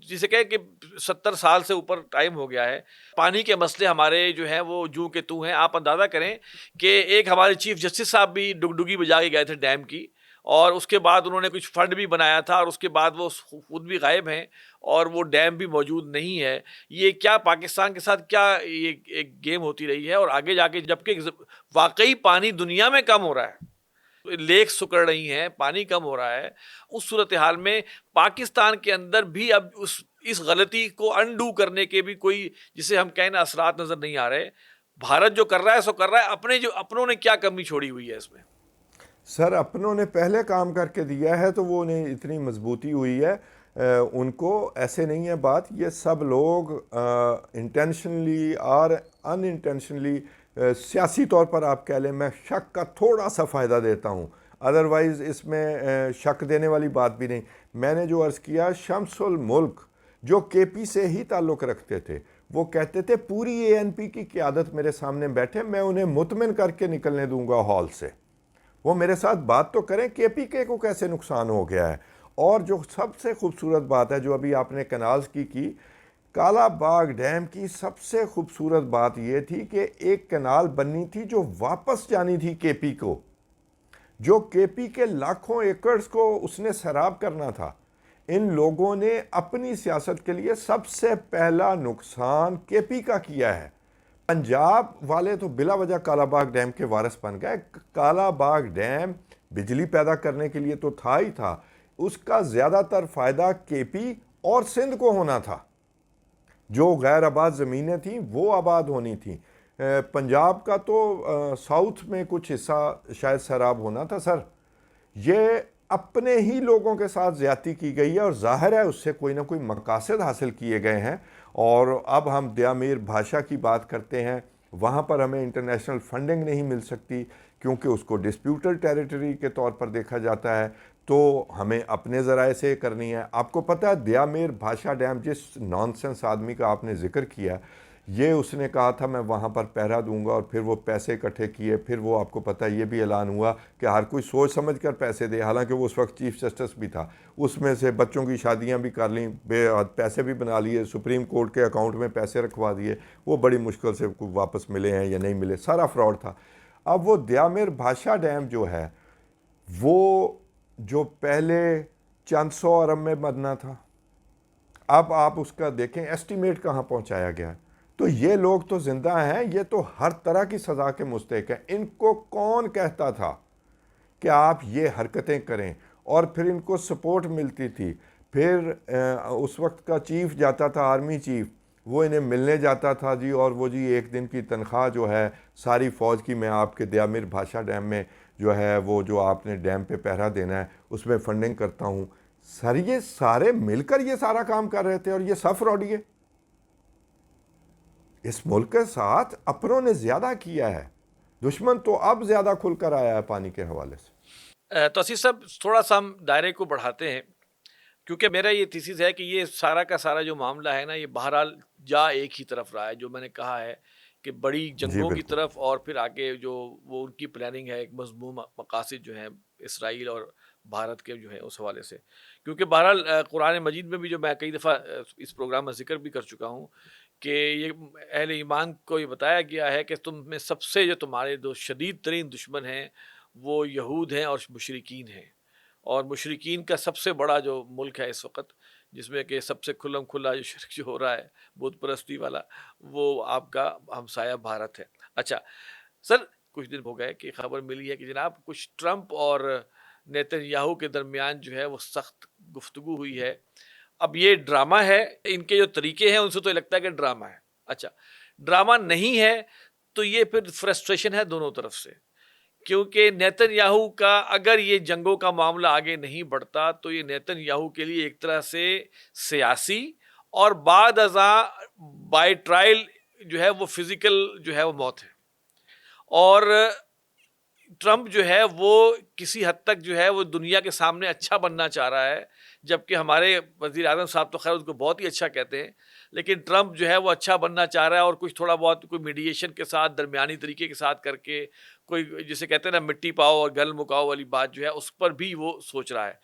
جسے کہے کہ 70 سال سے اوپر ٹائم ہو گیا ہے. پانی کے مسئلے ہمارے جو ہیں وہ جو کہ تو ہیں. آپ اندازہ کریں کہ ایک ہمارے چیف جسٹس صاحب بھی ڈگڈگی بجا کے گئے تھے ڈیم کی، اور اس کے بعد انہوں نے کچھ فنڈ بھی بنایا تھا، اور اس کے بعد وہ خود بھی غائب ہیں اور وہ ڈیم بھی موجود نہیں ہے. یہ کیا پاکستان کے ساتھ کیا یہ ایک گیم ہوتی رہی ہے؟ اور آگے جا کے جبکہ واقعی پانی دنیا میں کم ہو رہا ہے، لیک سکڑ رہی ہیں، پانی کم ہو رہا ہے، اس صورتحال میں پاکستان کے اندر بھی اب اس غلطی کو انڈو کرنے کے بھی کوئی جسے ہم کہیں نا اثرات نظر نہیں آ رہے. بھارت جو کر رہا ہے سو کر رہا ہے، اپنوں نے کیا کمی چھوڑی ہوئی ہے اس میں؟ سر اپنوں نے پہلے کام کر کے دیا ہے تو وہ انہیں اتنی مضبوطی ہوئی ہے. ان کو ایسے نہیں ہے بات. یہ سب لوگ انٹینشنلی اور ان انٹینشنلی سیاسی طور پر آپ کہہ لیں، میں شک کا تھوڑا سا فائدہ دیتا ہوں، ادروائز اس میں شک دینے والی بات بھی نہیں. میں نے جو عرض کیا، شمس الملک جو کے پی سے ہی تعلق رکھتے تھے، وہ کہتے تھے پوری اے این پی کی قیادت میرے سامنے بیٹھے، میں انہیں مطمئن کر کے نکلنے دوں گا ہال سے. وہ میرے ساتھ بات تو کریں کے پی کے کو کیسے نقصان ہو گیا ہے. اور جو سب سے خوبصورت بات ہے جو ابھی آپ نے کنالز کی کالا باغ ڈیم کی سب سے خوبصورت بات یہ تھی کہ ایک کنال بننی تھی جو واپس جانی تھی کے پی کو، جو کے پی کے لاکھوں ایکڑز کو اس نے سیراب کرنا تھا. ان لوگوں نے اپنی سیاست کے لیے سب سے پہلا نقصان کے پی کا کیا ہے. پنجاب والے تو بلا وجہ کالا باغ ڈیم کے وارث بن گئے. کالا باغ ڈیم بجلی پیدا کرنے کے لیے تو تھا ہی تھا، اس کا زیادہ تر فائدہ کے پی اور سندھ کو ہونا تھا. جو غیر آباد زمینیں تھیں وہ آباد ہونی تھیں. پنجاب کا تو ساؤتھ میں کچھ حصہ شاید سیراب ہونا تھا. سر یہ اپنے ہی لوگوں کے ساتھ زیادتی کی گئی ہے، اور ظاہر ہے اس سے کوئی نہ کوئی مقاصد حاصل کیے گئے ہیں. اور اب ہم دیا میر بھاشا کی بات کرتے ہیں، وہاں پر ہمیں انٹرنیشنل فنڈنگ نہیں مل سکتی کیونکہ اس کو ڈسپیوٹڈ ٹیریٹری کے طور پر دیکھا جاتا ہے، تو ہمیں اپنے ذرائع سے کرنی ہے. آپ کو پتہ ہے دیا میر بھاشا ڈیم جس نان سینس آدمی کا آپ نے ذکر کیا، یہ اس نے کہا تھا میں وہاں پر پہرا دوں گا، اور پھر وہ پیسے اکٹھے کیے. پھر وہ آپ کو پتہ ہے یہ بھی اعلان ہوا کہ ہر کوئی سوچ سمجھ کر پیسے دے، حالانکہ وہ اس وقت چیف جسٹس بھی تھا. اس میں سے بچوں کی شادیاں بھی کر لیں، پیسے بھی بنا لیے، سپریم کورٹ کے اکاؤنٹ میں پیسے رکھوا دیے. وہ بڑی مشکل سے واپس ملے ہیں یا نہیں ملے، سارا فراڈ تھا. اب وہ دیا میر بھاشا ڈیم جو ہے، وہ جو پہلے چند سو ارب میں بننا تھا، اب آپ اس کا دیکھیں ایسٹیمیٹ کہاں پہنچایا گیا. تو یہ لوگ تو زندہ ہیں، یہ تو ہر طرح کی سزا کے مستحق ہیں. ان کو کون کہتا تھا کہ آپ یہ حرکتیں کریں؟ اور پھر ان کو سپورٹ ملتی تھی. پھر اس وقت کا چیف جاتا تھا، آرمی چیف، وہ انہیں ملنے جاتا تھا جی، اور وہ جی ایک دن کی تنخواہ جو ہے ساری فوج کی میں آپ کے دیا میر بھاشا ڈیم میں جو ہے وہ جو آپ نے ڈیم پہ پہرا دینا ہے اس میں فنڈنگ کرتا ہوں. سر یہ سارے مل کر یہ سارا کام کر رہے تھے، اور یہ سب فراڈی ہے. اس ملک کے ساتھ اپنوں نے زیادہ کیا ہے، دشمن تو اب زیادہ کھل کر آیا ہے پانی کے حوالے سے. تو اسی سب تھوڑا سا ہم دائرے کو بڑھاتے ہیں، کیونکہ میرا یہ تھیسس ہے کہ یہ سارا کا سارا جو معاملہ ہے نا، یہ بہرحال جا ایک ہی طرف رہا ہے. جو میں نے کہا ہے کہ بڑی جی جنگوں کی بالکل. طرف، اور پھر آگے جو وہ ان کی پلاننگ ہے ایک مضموم مقاصد جو ہیں اسرائیل اور بھارت کے جو ہے اس حوالے سے. کیونکہ بہرحال قرآن مجید میں بھی جو میں کئی دفعہ اس پروگرام میں ذکر بھی کر چکا ہوں کہ یہ اہل ایمان کو یہ بتایا گیا ہے کہ تم میں سب سے جو تمہارے دو شدید ترین دشمن ہیں وہ یہود ہیں اور مشرکین ہیں. اور مشرکین کا سب سے بڑا جو ملک ہے اس وقت، جس میں کہ سب سے کھلم کھلا جو شرک جو ہو رہا ہے بت پرستی والا، وہ آپ کا ہمسایہ بھارت ہے. اچھا، سر کچھ دن ہو گئے کہ خبر ملی ہے کہ جناب کچھ ٹرمپ اور نیتن یاہو کے درمیان جو ہے وہ سخت گفتگو ہوئی ہے. اب یہ ڈرامہ ہے, ان کے جو طریقے ہیں ان سے تو لگتا ہے کہ ڈرامہ ہے. اچھا ڈرامہ نہیں ہے تو یہ پھر فرسٹریشن ہے دونوں طرف سے, کیونکہ نیتن یاہو کا اگر یہ جنگوں کا معاملہ آگے نہیں بڑھتا تو یہ نیتن یاہو کے لیے ایک طرح سے سیاسی اور بعد ازاں بائی ٹرائل جو ہے وہ فزیکل جو ہے وہ موت ہے. اور ٹرمپ جو ہے وہ کسی حد تک جو ہے وہ دنیا کے سامنے اچھا بننا چاہ رہا ہے, جبکہ ہمارے وزیر اعظم صاحب تو خیر اس کو بہت ہی اچھا کہتے ہیں, لیکن ٹرمپ جو ہے وہ اچھا بننا چاہ رہا ہے اور کچھ تھوڑا بہت کوئی میڈیشن کے ساتھ درمیانی طریقے کے ساتھ کر کے کوئی جسے کہتے ہیں نا مٹی پاؤ اور گل مکاؤ والی بات جو ہے اس پر بھی وہ سوچ رہا ہے.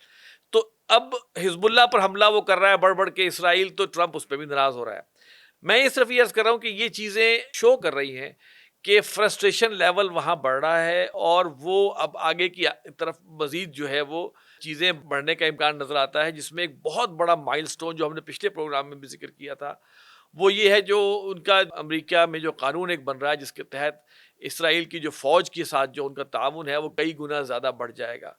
تو اب حزب اللہ پر حملہ وہ کر رہا ہے بڑھ بڑھ کے اسرائیل, تو ٹرمپ اس پہ بھی ناراض ہو رہا ہے. میں یہ صرف یہ عرض کر رہا ہوں کہ یہ چیزیں شو کر رہی ہیں کہ فرسٹریشن لیول وہاں بڑھ رہا ہے اور وہ اب آگے کی طرف مزید جو ہے وہ چیزیں بڑھنے کا امکان نظر آتا ہے, جس میں ایک بہت بڑا مائل سٹون جو ہم نے پچھلے پروگرام میں بھی ذکر کیا تھا وہ یہ ہے جو ان کا امریکہ میں جو قانون ایک بن رہا ہے جس کے تحت اسرائیل کی جو فوج کے ساتھ جو ان کا تعاون ہے وہ کئی گنا زیادہ بڑھ جائے گا.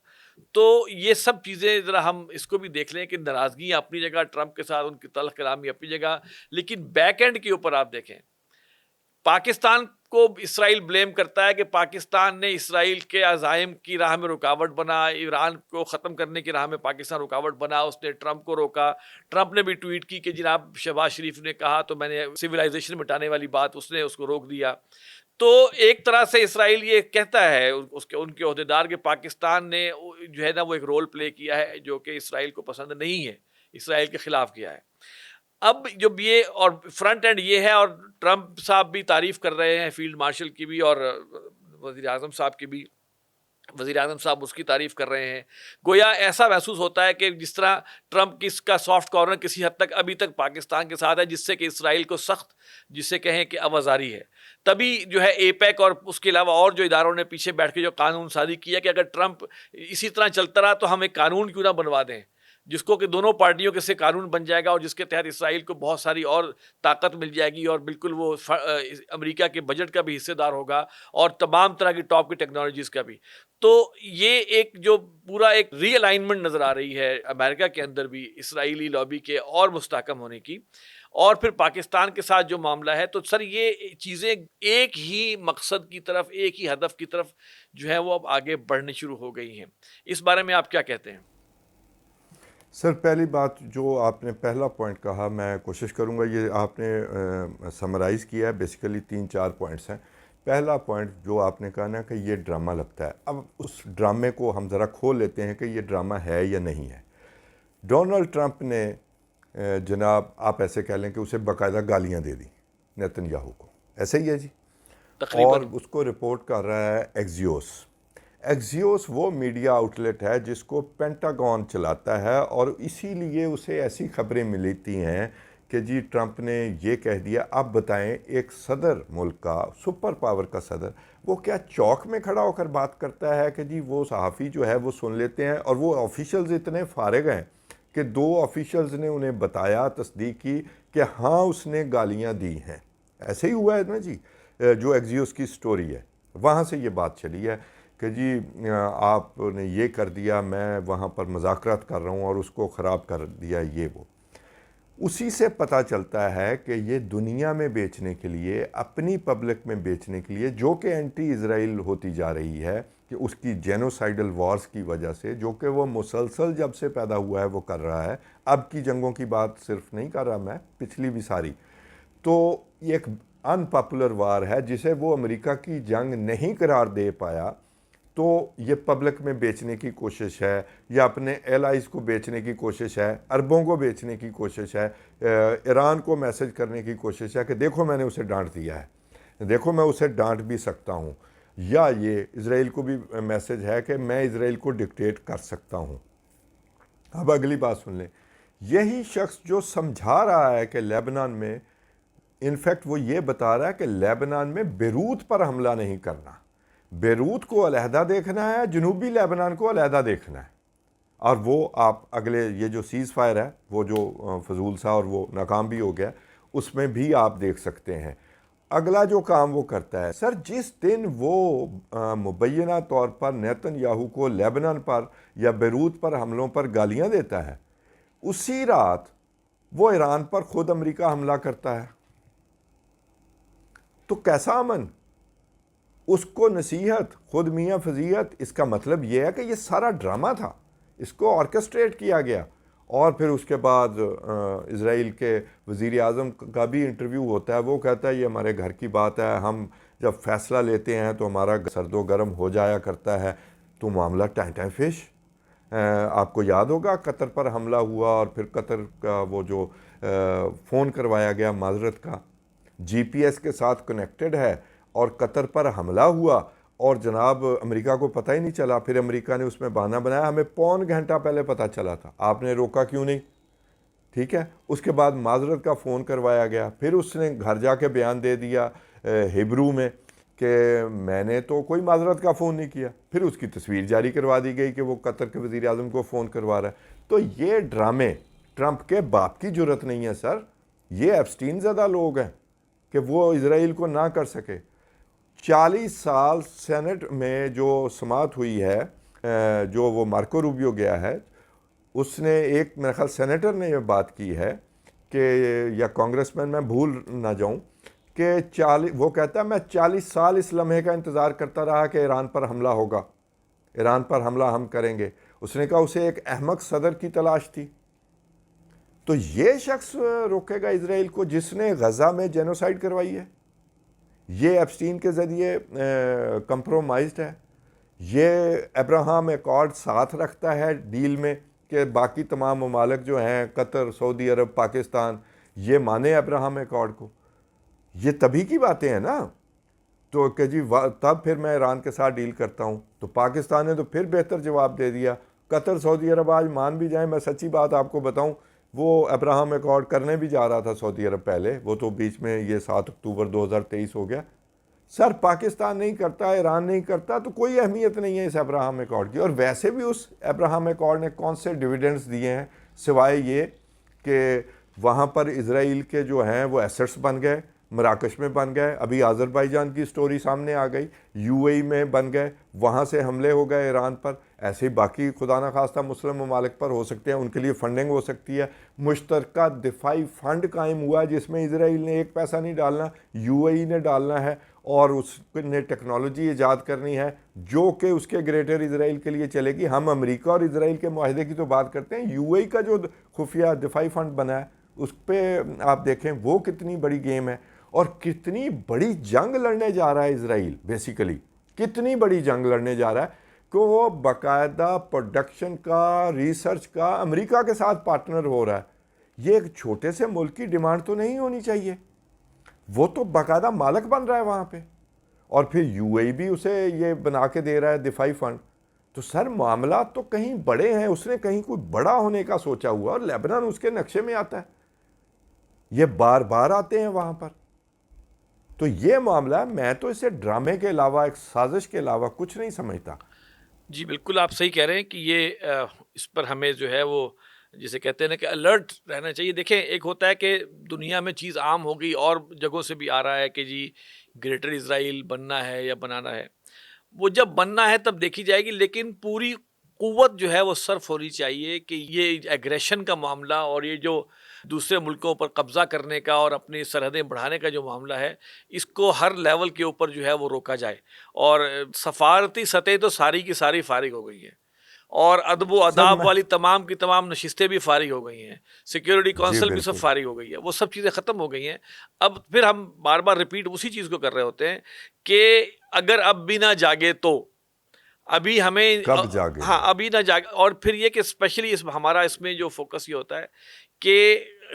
تو یہ سب چیزیں ذرا ہم اس کو بھی دیکھ لیں کہ ناراضگیاں اپنی جگہ, ٹرمپ کے ساتھ ان کی تلخ کلامی اپنی جگہ, لیکن بیک اینڈ کے اوپر آپ دیکھیں پاکستان کو اسرائیل بلیم کرتا ہے کہ پاکستان نے اسرائیل کے عزائم کی راہ میں رکاوٹ بنا, ایران کو ختم کرنے کی راہ میں پاکستان رکاوٹ بنا, اس نے ٹرمپ کو روکا. ٹرمپ نے بھی ٹویٹ کی کہ جناب شہباز شریف نے کہا تو میں نے سویلائزیشن مٹانے والی بات اس نے اس کو روک دیا. تو ایک طرح سے اسرائیل یہ کہتا ہے ان کے عہدیدار کہ پاکستان نے جو ہے نا وہ ایک رول پلے کیا ہے جو کہ اسرائیل کو پسند نہیں ہے, اسرائیل کے خلاف کیا ہے. اب جب یہ اور فرنٹ اینڈ یہ ہے, اور ٹرمپ صاحب بھی تعریف کر رہے ہیں فیلڈ مارشل کی بھی اور وزیر اعظم صاحب کی بھی, وزیر اعظم صاحب اس کی تعریف کر رہے ہیں. گویا ایسا محسوس ہوتا ہے کہ جس طرح ٹرمپ کس کا سافٹ کارنر کسی حد تک ابھی تک پاکستان کے ساتھ ہے, جس سے کہ اسرائیل کو سخت جسے کہیں کہ آوازاری ہے. تبھی جو ہے اے پیک اور اس کے علاوہ اور جو اداروں نے پیچھے بیٹھ کے جو قانون سازی کیا کہ اگر ٹرمپ اسی طرح چلتا رہا تو ہم ایک قانون کیوں نہ بنوا دیں جس کو کہ دونوں پارٹیوں کے سے قانون بن جائے گا اور جس کے تحت اسرائیل کو بہت ساری اور طاقت مل جائے گی اور بالکل وہ امریکہ کے بجٹ کا بھی حصے دار ہوگا اور تمام طرح کی ٹاپ کی ٹیکنالوجیز کا بھی. تو یہ ایک جو پورا ایک ری الائنمنٹ نظر آ رہی ہے امریکہ کے اندر بھی اسرائیلی لابی کے اور مستحکم ہونے کی, اور پھر پاکستان کے ساتھ جو معاملہ ہے. تو سر یہ چیزیں ایک ہی مقصد کی طرف, ایک ہی ہدف کی طرف جو ہے وہ اب آگے بڑھنے شروع ہو گئی ہیں. اس بارے میں آپ کیا کہتے ہیں؟ سر پہلی بات جو آپ نے پہلا پوائنٹ کہا, میں کوشش کروں گا, یہ آپ نے سمرائز کیا ہے, بیسیکلی 3-4 پوائنٹس ہیں. پہلا پوائنٹ جو آپ نے کہا نا کہ یہ ڈرامہ لگتا ہے, اب اس ڈرامے کو ہم ذرا کھول لیتے ہیں کہ یہ ڈرامہ ہے یا نہیں ہے. ڈونلڈ ٹرمپ نے جناب آپ ایسے کہہ لیں کہ اسے باقاعدہ گالیاں دے دیں نیتن یاہو کو, ایسے ہی ہے جی, اور اس کو رپورٹ کر رہا ہے ایکزیوس. ایکزیوس وہ میڈیا آؤٹلیٹ ہے جس کو پینٹاگون چلاتا ہے, اور اسی لیے اسے ایسی خبریں ملتی ہیں کہ جی ٹرمپ نے یہ کہہ دیا. اب بتائیں ایک صدر ملک کا, سپر پاور کا صدر, وہ کیا چوک میں کھڑا ہو کر بات کرتا ہے کہ جی وہ صحافی جو ہے وہ سن لیتے ہیں, اور وہ آفیشلز اتنے فارغ ہیں کہ 2 آفیشلز نے انہیں بتایا, تصدیق کی کہ ہاں اس نے گالیاں دی ہیں. ایسے ہی ہوا ہے نا جی, جو ایکزیوس کی سٹوری ہے وہاں سے یہ بات چلی ہے کہ جی آپ نے یہ کر دیا, میں وہاں پر مذاکرات کر رہا ہوں اور اس کو خراب کر دیا, یہ وہ. اسی سے پتہ چلتا ہے کہ یہ دنیا میں بیچنے کے لیے, اپنی پبلک میں بیچنے کے لیے, جو کہ اینٹی اسرائیل ہوتی جا رہی ہے کہ اس کی جینوسائیڈل وارز کی وجہ سے, جو کہ وہ مسلسل جب سے پیدا ہوا ہے وہ کر رہا ہے. اب کی جنگوں کی بات صرف نہیں کر رہا میں, پچھلی بھی ساری. تو یہ ایک ان پاپولر وار ہے جسے وہ امریکہ کی جنگ نہیں قرار دے پایا, تو یہ پبلک میں بیچنے کی کوشش ہے, یا اپنے ایلائز کو بیچنے کی کوشش ہے, عربوں کو بیچنے کی کوشش ہے, ایران کو میسج کرنے کی کوشش ہے کہ دیکھو میں نے اسے ڈانٹ دیا ہے, دیکھو میں اسے ڈانٹ بھی سکتا ہوں. یا یہ اسرائیل کو بھی میسج ہے کہ میں اسرائیل کو ڈکٹیٹ کر سکتا ہوں. اب اگلی بات سن لیں, یہی شخص جو سمجھا رہا ہے کہ لیبنان میں, انفیکٹ وہ یہ بتا رہا ہے کہ لیبنان میں بیروت پر حملہ نہیں کرنا, بیروت کو علیحدہ دیکھنا ہے, جنوبی لیبنان کو علیحدہ دیکھنا ہے. اور وہ آپ اگلے یہ جو سیز فائر ہے وہ جو فضول سا اور وہ ناکام بھی ہو گیا, اس میں بھی آپ دیکھ سکتے ہیں. اگلا جو کام وہ کرتا ہے سر، جس دن وہ مبینہ طور پر نیتن یاہو کو لیبنان پر یا بیروت پر حملوں پر گالیاں دیتا ہے، اسی رات وہ ایران پر خود امریکہ حملہ کرتا ہے. تو کیسا امن؟ اس کو نصیحت، خود میاں فضیحت. اس کا مطلب یہ ہے کہ یہ سارا ڈرامہ تھا، اس کو آرکسٹریٹ کیا گیا. اور پھر اس کے بعد اسرائیل کے وزیر اعظم کا بھی انٹرویو ہوتا ہے، وہ کہتا ہے یہ ہمارے گھر کی بات ہے، ہم جب فیصلہ لیتے ہیں تو ہمارا سرد و گرم ہو جایا کرتا ہے. تو معاملہ ٹائم فش. آپ کو یاد ہوگا قطر پر حملہ ہوا اور پھر قطر کا وہ جو فون کروایا گیا معذرت کا، جی پی ایس کے ساتھ کنیکٹڈ ہے، اور قطر پر حملہ ہوا اور جناب امریکہ کو پتہ ہی نہیں چلا. پھر امریکہ نے اس میں بہانہ بنایا ہمیں پون گھنٹہ پہلے پتہ چلا تھا، آپ نے روکا کیوں نہیں؟ ٹھیک ہے. اس کے بعد معذرت کا فون کروایا گیا، پھر اس نے گھر جا کے بیان دے دیا ہیبرو میں کہ میں نے تو کوئی معذرت کا فون نہیں کیا. پھر اس کی تصویر جاری کروا دی گئی کہ وہ قطر کے وزیر اعظم کو فون کروا رہا ہے. تو یہ ڈرامے ٹرمپ کے باپ کی جرت نہیں ہے سر، یہ ایپسٹین زدہ لوگ ہیں کہ وہ اسرائیل کو نہ کر سکے. 40 سال سینٹ میں جو سماعت ہوئی ہے، جو وہ مارکو روبیو گیا ہے، اس نے ایک میرے خیال سینیٹر نے یہ بات کی ہے کہ، یا کانگریس مین، میں بھول نہ جاؤں، کہ وہ کہتا ہے میں 40 سال اس لمحے کا انتظار کرتا رہا کہ ایران پر حملہ ہوگا، ایران پر حملہ ہم کریں گے. اس نے کہا اسے ایک احمق صدر کی تلاش تھی. تو یہ شخص روکے گا اسرائیل کو جس نے غزہ میں جینوسائیڈ کروائی ہے؟ یہ ایپسٹین کے ذریعے کمپرومائزڈ ہے. یہ ابراہم ایکارڈ ساتھ رکھتا ہے ڈیل میں کہ باقی تمام ممالک جو ہیں قطر، سعودی عرب، پاکستان، یہ مانے ابراہم ایکارڈ کو. یہ تبھی کی باتیں ہیں نا. تو کہ جی تب پھر میں ایران کے ساتھ ڈیل کرتا ہوں. تو پاکستان نے تو پھر بہتر جواب دے دیا. قطر، سعودی عرب آج مان بھی جائیں، میں سچی بات آپ کو بتاؤں، وہ ابراہم ایکارڈ کرنے بھی جا رہا تھا سعودی عرب پہلے، وہ تو بیچ میں یہ 7 اکتوبر 2023 ہو گیا. سر پاکستان نہیں کرتا، ایران نہیں کرتا، تو کوئی اہمیت نہیں ہے اس ابراہم ایکارڈ کی. اور ویسے بھی اس ابراہم ایکارڈ نے کون سے ڈیویڈنڈز دیے ہیں سوائے یہ کہ وہاں پر اسرائیل کے جو ہیں وہ ایسٹس بن گئے، مراکش میں بن گئے، ابھی آذربائیجان کی سٹوری سامنے آ گئی، یو اے ای میں بن گئے، وہاں سے حملے ہو گئے ایران پر. ایسے ہی باقی خدا نخواستہ مسلم ممالک پر ہو سکتے ہیں، ان کے لیے فنڈنگ ہو سکتی ہے. مشترکہ دفاعی فنڈ قائم ہوا ہے جس میں اسرائیل نے ایک پیسہ نہیں ڈالنا، یو اے ای نے ڈالنا ہے، اور اس نے ٹیکنالوجی ایجاد کرنی ہے جو کہ اس کے گریٹر اسرائیل کے لیے چلے گی. ہم امریکہ اور اسرائیل کے معاہدے کی تو بات کرتے ہیں، یو اے ای کا جو خفیہ دفاعی فنڈ بنا ہے اس پہ آپ دیکھیں وہ کتنی بڑی گیم ہے، اور کتنی بڑی جنگ لڑنے جا رہا ہے اسرائیل. بیسیکلی کتنی بڑی جنگ لڑنے جا رہا ہے کہ وہ باقاعدہ پروڈکشن کا، ریسرچ کا امریکہ کے ساتھ پارٹنر ہو رہا ہے. یہ ایک چھوٹے سے ملک کی ڈیمانڈ تو نہیں ہونی چاہیے، وہ تو باقاعدہ مالک بن رہا ہے وہاں پہ، اور پھر یو اے بھی اسے یہ بنا کے دے رہا ہے دفاعی فنڈ. تو سر معاملات تو کہیں بڑے ہیں، اس نے کہیں کوئی بڑا ہونے کا سوچا ہوا، اور لیبنان اس کے نقشے میں آتا ہے، یہ بار بار آتے ہیں وہاں پر. تو یہ معاملہ ہے، میں تو اسے ڈرامے کے علاوہ، ایک سازش کے علاوہ کچھ نہیں سمجھتا. جی بالکل آپ صحیح کہہ رہے ہیں کہ یہ اس پر ہمیں جو ہے وہ جسے کہتے ہیں نا کہ الرٹ رہنا چاہیے. دیکھیں ایک ہوتا ہے کہ دنیا میں چیز عام ہو گئی اور جگہوں سے بھی آ رہا ہے کہ جی گریٹر اسرائیل بننا ہے یا بنانا ہے، وہ جب بننا ہے تب دیکھی جائے گی، لیکن پوری قوت جو ہے وہ صرف ہونی چاہیے کہ یہ ایگریشن کا معاملہ اور یہ جو دوسرے ملکوں پر قبضہ کرنے کا اور اپنی سرحدیں بڑھانے کا جو معاملہ ہے، اس کو ہر لیول کے اوپر جو ہے وہ روکا جائے. اور سفارتی سطح تو ساری کی ساری فارغ ہو گئی ہیں، اور ادب و سر اداب میں والی تمام کی تمام نشستیں بھی فارغ ہو گئی ہیں، سیکیورٹی جی کونسل بھی سب بالکل. فارغ ہو گئی ہے، وہ سب چیزیں ختم ہو گئی ہیں. اب پھر ہم بار بار ریپیٹ اسی چیز کو کر رہے ہوتے ہیں کہ اگر اب بھی نہ جاگے تو ابھی ہمیں کب جاگے ہاں گا؟ ابھی نہ جاگے. اور پھر یہ کہ اسپیشلی ہمارا اس میں جو فوکس یہ ہوتا ہے کہ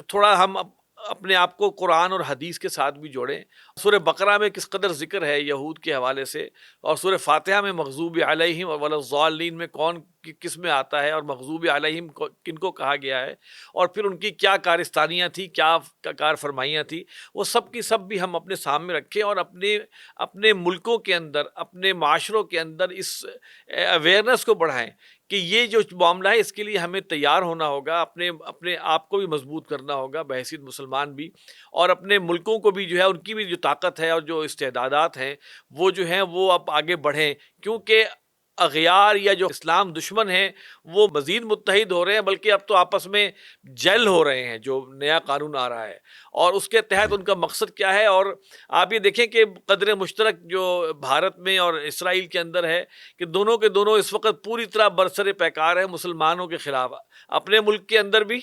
تھوڑا ہم اپنے آپ کو قرآن اور حدیث کے ساتھ بھی جوڑیں. سورہ بقرہ میں کس قدر ذکر ہے یہود کے حوالے سے، اور سورہ فاتحہ میں مغضوب علیہم اور ولا میں کون کس میں آتا ہے، اور مغضوب علیہم کن کو کہا گیا ہے، اور پھر ان کی کیا کارستانیاں تھیں، کیا کار فرمائیاں تھیں، وہ سب کی سب بھی ہم اپنے سامنے رکھیں، اور اپنے ملکوں کے اندر، اپنے معاشروں کے اندر اس اویئرنیس کو بڑھائیں کہ یہ جو معاملہ ہے اس کے لیے ہمیں تیار ہونا ہوگا، اپنے آپ کو بھی مضبوط کرنا ہوگا بحیثیت مسلمان بھی، اور اپنے ملکوں کو بھی جو ہے ان کی بھی جو طاقت ہے اور جو استعدادات ہیں وہ جو ہیں وہ اب آگے بڑھیں، کیونکہ اغیار یا جو اسلام دشمن ہیں وہ مزید متحد ہو رہے ہیں، بلکہ اب تو آپس میں جیل ہو رہے ہیں جو نیا قانون آ رہا ہے، اور اس کے تحت جی ان کا مقصد کیا ہے. اور آپ یہ دیکھیں کہ قدر مشترک جو بھارت میں اور اسرائیل کے اندر ہے کہ دونوں کے دونوں اس وقت پوری طرح برسر پیکار ہیں مسلمانوں کے خلاف، اپنے ملک کے اندر بھی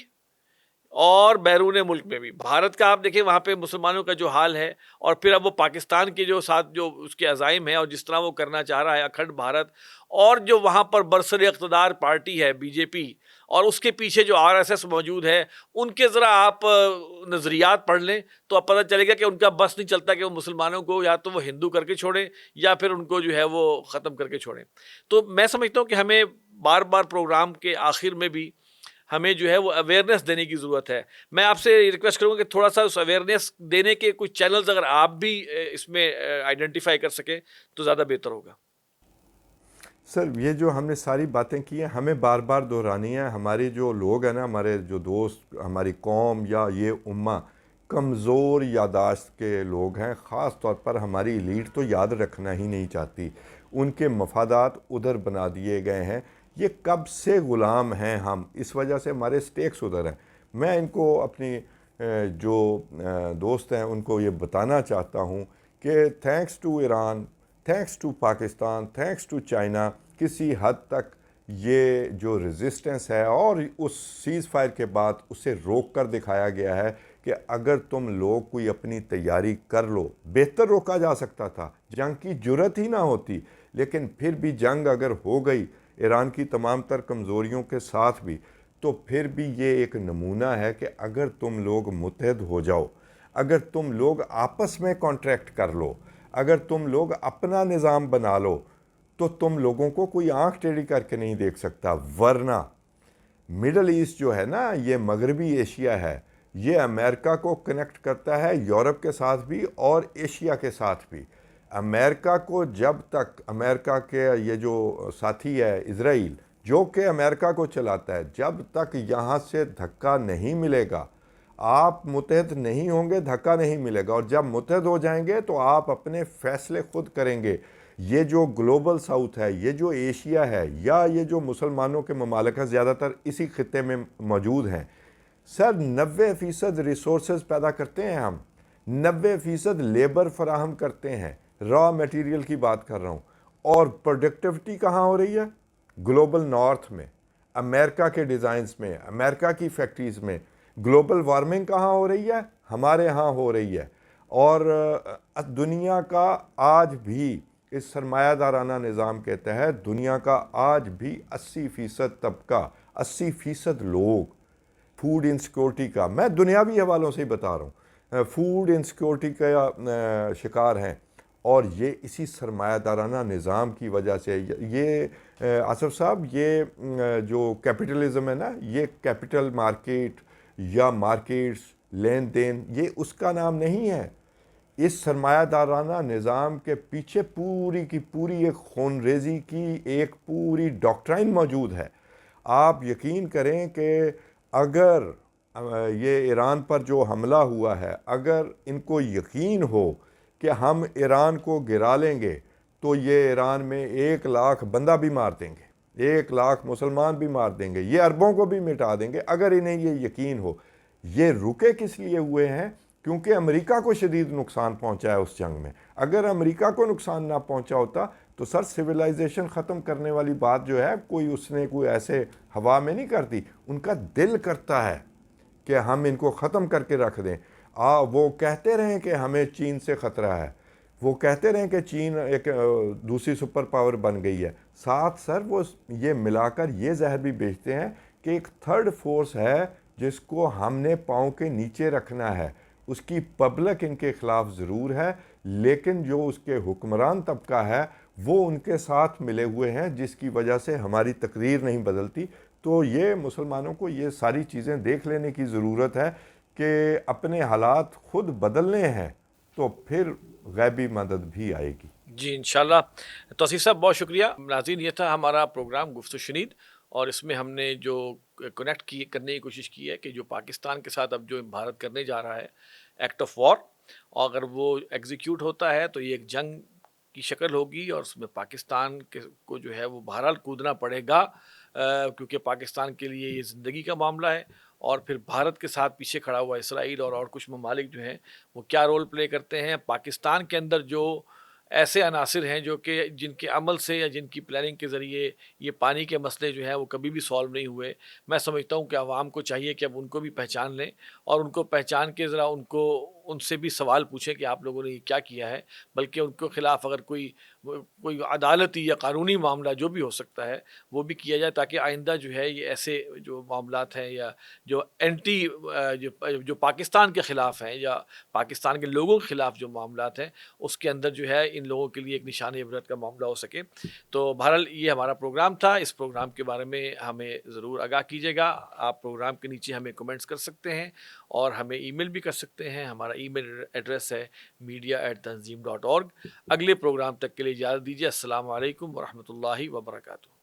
اور بیرون ملک میں بھی. بھارت کا آپ دیکھیں وہاں پہ مسلمانوں کا جو حال ہے، اور پھر اب وہ پاکستان کے جو ساتھ جو اس کے عزائم ہیں اور جس طرح وہ کرنا چاہ رہا ہے اکھنڈ بھارت، اور جو وہاں پر برسر اقتدار پارٹی ہے بی جے پی، اور اس کے پیچھے جو آر ایس ایس موجود ہے، ان کے ذرا آپ نظریات پڑھ لیں تو اب پتہ چلے گا کہ ان کا بس نہیں چلتا کہ وہ مسلمانوں کو یا تو وہ ہندو کر کے چھوڑیں یا پھر ان کو جو ہے وہ ختم کر کے چھوڑیں. تو میں سمجھتا ہوں کہ ہمیں بار بار پروگرام کے آخر میں بھی ہمیں جو ہے وہ اویئرنیس دینے کی ضرورت ہے. میں آپ سے ریکویسٹ کروں گا کہ تھوڑا سا اس اویئرنیس دینے کے کچھ چینلز اگر آپ بھی اس میں آئیڈینٹیفائی کر سکیں تو زیادہ بہتر ہوگا. سر، یہ جو ہم نے ساری باتیں کی ہیں ہمیں بار بار دہرانی ہیں. ہمارے جو لوگ ہیں نا، ہمارے جو دوست، ہماری قوم یا یہ امہ کمزور یاداشت کے لوگ ہیں. خاص طور پر ہماری ایلیٹ تو یاد رکھنا ہی نہیں چاہتی، ان کے مفادات ادھر بنا دیے گئے ہیں. یہ کب سے غلام ہیں ہم، اس وجہ سے ہمارے سٹیکس ادھر ہیں. میں ان کو اپنی جو دوست ہیں ان کو یہ بتانا چاہتا ہوں کہ thanks to Iran, thanks to Pakistan, thanks to China, کسی حد تک یہ جو ریزسٹنس ہے اور اس سیز فائر کے بعد اسے روک کر دکھایا گیا ہے کہ اگر تم لوگ کوئی اپنی تیاری کر لو، بہتر روکا جا سکتا تھا، جنگ کی جرت ہی نہ ہوتی. لیکن پھر بھی جنگ اگر ہو گئی ایران کی تمام تر کمزوریوں کے ساتھ بھی، تو پھر بھی یہ ایک نمونہ ہے کہ اگر تم لوگ متحد ہو جاؤ، اگر تم لوگ آپس میں کانٹریکٹ کر لو، اگر تم لوگ اپنا نظام بنا لو، تو تم لوگوں کو کوئی آنکھ ٹیڑھی کر کے نہیں دیکھ سکتا. ورنہ مڈل ایسٹ جو ہے نا، یہ مغربی ایشیا ہے، یہ امریکہ کو کنیکٹ کرتا ہے یورپ کے ساتھ بھی اور ایشیا کے ساتھ بھی. امریکہ کو جب تک، امریکہ کے یہ جو ساتھی ہے اسرائیل جو کہ امریکہ کو چلاتا ہے، جب تک یہاں سے دھکا نہیں ملے گا، آپ متحد نہیں ہوں گے، دھکا نہیں ملے گا. اور جب متحد ہو جائیں گے تو آپ اپنے فیصلے خود کریں گے. یہ جو گلوبل ساؤتھ ہے، یہ جو ایشیا ہے، یا یہ جو مسلمانوں کے ممالک ہیں، زیادہ تر اسی خطے میں موجود ہیں. سر 90% ریسورسز پیدا کرتے ہیں ہم، 90% لیبر فراہم کرتے ہیں، را میٹیریل کی بات کر رہا ہوں. اور پروڈکٹیوٹی کہاں ہو رہی ہے؟ گلوبل نارتھ میں، امریکہ کے ڈیزائنز میں، امریکہ کی فیکٹریز میں. گلوبل وارمنگ کہاں ہو رہی ہے؟ ہمارے ہاں ہو رہی ہے. اور دنیا کا آج بھی اس سرمایہ دارانہ نظام کے تحت دنیا کا آج بھی 80% طبقہ، 80% لوگ فوڈ انسیکیورٹی کا، میں دنیاوی حوالوں سے ہی بتا رہا ہوں، فوڈ انسیکیورٹی کا شکار ہیں. اور یہ اسی سرمایہ دارانہ نظام کی وجہ سے. یہ آصف صاحب، یہ جو کیپٹلزم ہے نا، یہ کیپٹل مارکیٹ یا مارکیٹس، لین دین، یہ اس کا نام نہیں ہے. اس سرمایہ دارانہ نظام کے پیچھے پوری کی پوری ایک خون ریزی کی ایک پوری ڈاکٹرائن موجود ہے. آپ یقین کریں کہ اگر یہ ایران پر جو حملہ ہوا ہے، اگر ان کو یقین ہو کہ ہم ایران کو گرا لیں گے تو یہ ایران میں 1,00,000 بندہ بھی مار دیں گے، 1,00,000 مسلمان بھی مار دیں گے، یہ عربوں کو بھی مٹا دیں گے. اگر انہیں یہ یقین ہو. یہ رکے کس لیے ہوئے ہیں؟ کیونکہ امریکہ کو شدید نقصان پہنچا ہے اس جنگ میں. اگر امریکہ کو نقصان نہ پہنچا ہوتا تو سر سویلائزیشن ختم کرنے والی بات جو ہے کوئی اس نے کوئی ایسے ہوا میں نہیں کرتی. ان کا دل کرتا ہے کہ ہم ان کو ختم کر کے رکھ دیں. وہ کہتے رہیں کہ ہمیں چین سے خطرہ ہے، وہ کہتے رہیں کہ چین ایک دوسری سپر پاور بن گئی ہے. ساتھ سر وہ یہ ملا کر یہ زہر بھی بیچتے ہیں کہ ایک تھرڈ فورس ہے جس کو ہم نے پاؤں کے نیچے رکھنا ہے. اس کی پبلک ان کے خلاف ضرور ہے، لیکن جو اس کے حکمران طبقہ ہے وہ ان کے ساتھ ملے ہوئے ہیں، جس کی وجہ سے ہماری تقریر نہیں بدلتی. تو یہ مسلمانوں کو یہ ساری چیزیں دیکھ لینے کی ضرورت ہے کہ اپنے حالات خود بدلنے ہیں تو پھر غیبی مدد بھی آئے گی. جی انشاءاللہ. توصیف صاحب بہت شکریہ. ناظرین یہ تھا ہمارا پروگرام گفتگو شنید، اور اس میں ہم نے جو کنیکٹ کرنے کی کوشش کی ہے کہ جو پاکستان کے ساتھ اب جو بھارت کرنے جا رہا ہے ایکٹ آف وار، اگر وہ ایگزیکیوٹ ہوتا ہے تو یہ ایک جنگ کی شکل ہوگی، اور اس میں پاکستان کے کو جو ہے وہ بہرحال کودنا پڑے گا، کیونکہ پاکستان کے لیے یہ زندگی کا معاملہ ہے. اور پھر بھارت کے ساتھ پیچھے کھڑا ہوا اسرائیل اور کچھ ممالک جو ہیں وہ کیا رول پلے کرتے ہیں. پاکستان کے اندر جو ایسے عناصر ہیں جو کہ جن کے عمل سے یا جن کی پلاننگ کے ذریعے یہ پانی کے مسئلے جو ہیں وہ کبھی بھی سالو نہیں ہوئے. میں سمجھتا ہوں کہ عوام کو چاہیے کہ اب ان کو بھی پہچان لیں، اور ان کو پہچان کے ذرا ان سے بھی سوال پوچھیں کہ آپ لوگوں نے یہ کیا کیا ہے، بلکہ ان کے خلاف اگر کوئی عدالتی یا قانونی معاملہ جو بھی ہو سکتا ہے وہ بھی کیا جائے، تاکہ آئندہ جو ہے یہ ایسے جو معاملات ہیں یا جو اینٹی جو پاکستان کے خلاف ہیں یا پاکستان کے لوگوں کے خلاف جو معاملات ہیں اس کے اندر جو ہے ان لوگوں کے لیے ایک نشان عبرت کا معاملہ ہو سکے. تو بہرحال یہ ہمارا پروگرام تھا. اس پروگرام کے بارے میں ہمیں ضرور آگاہ کیجیے گا. آپ پروگرام کے نیچے ہمیں کمنٹس کر سکتے ہیں اور ہمیں ای میل بھی کر سکتے ہیں. ہمارا ای میل ایڈریس ہے media@tanzeem.org. اگلے پروگرام تک کے لیے اجازت دیجیے. السلام علیکم ورحمۃ اللہ وبرکاتہ.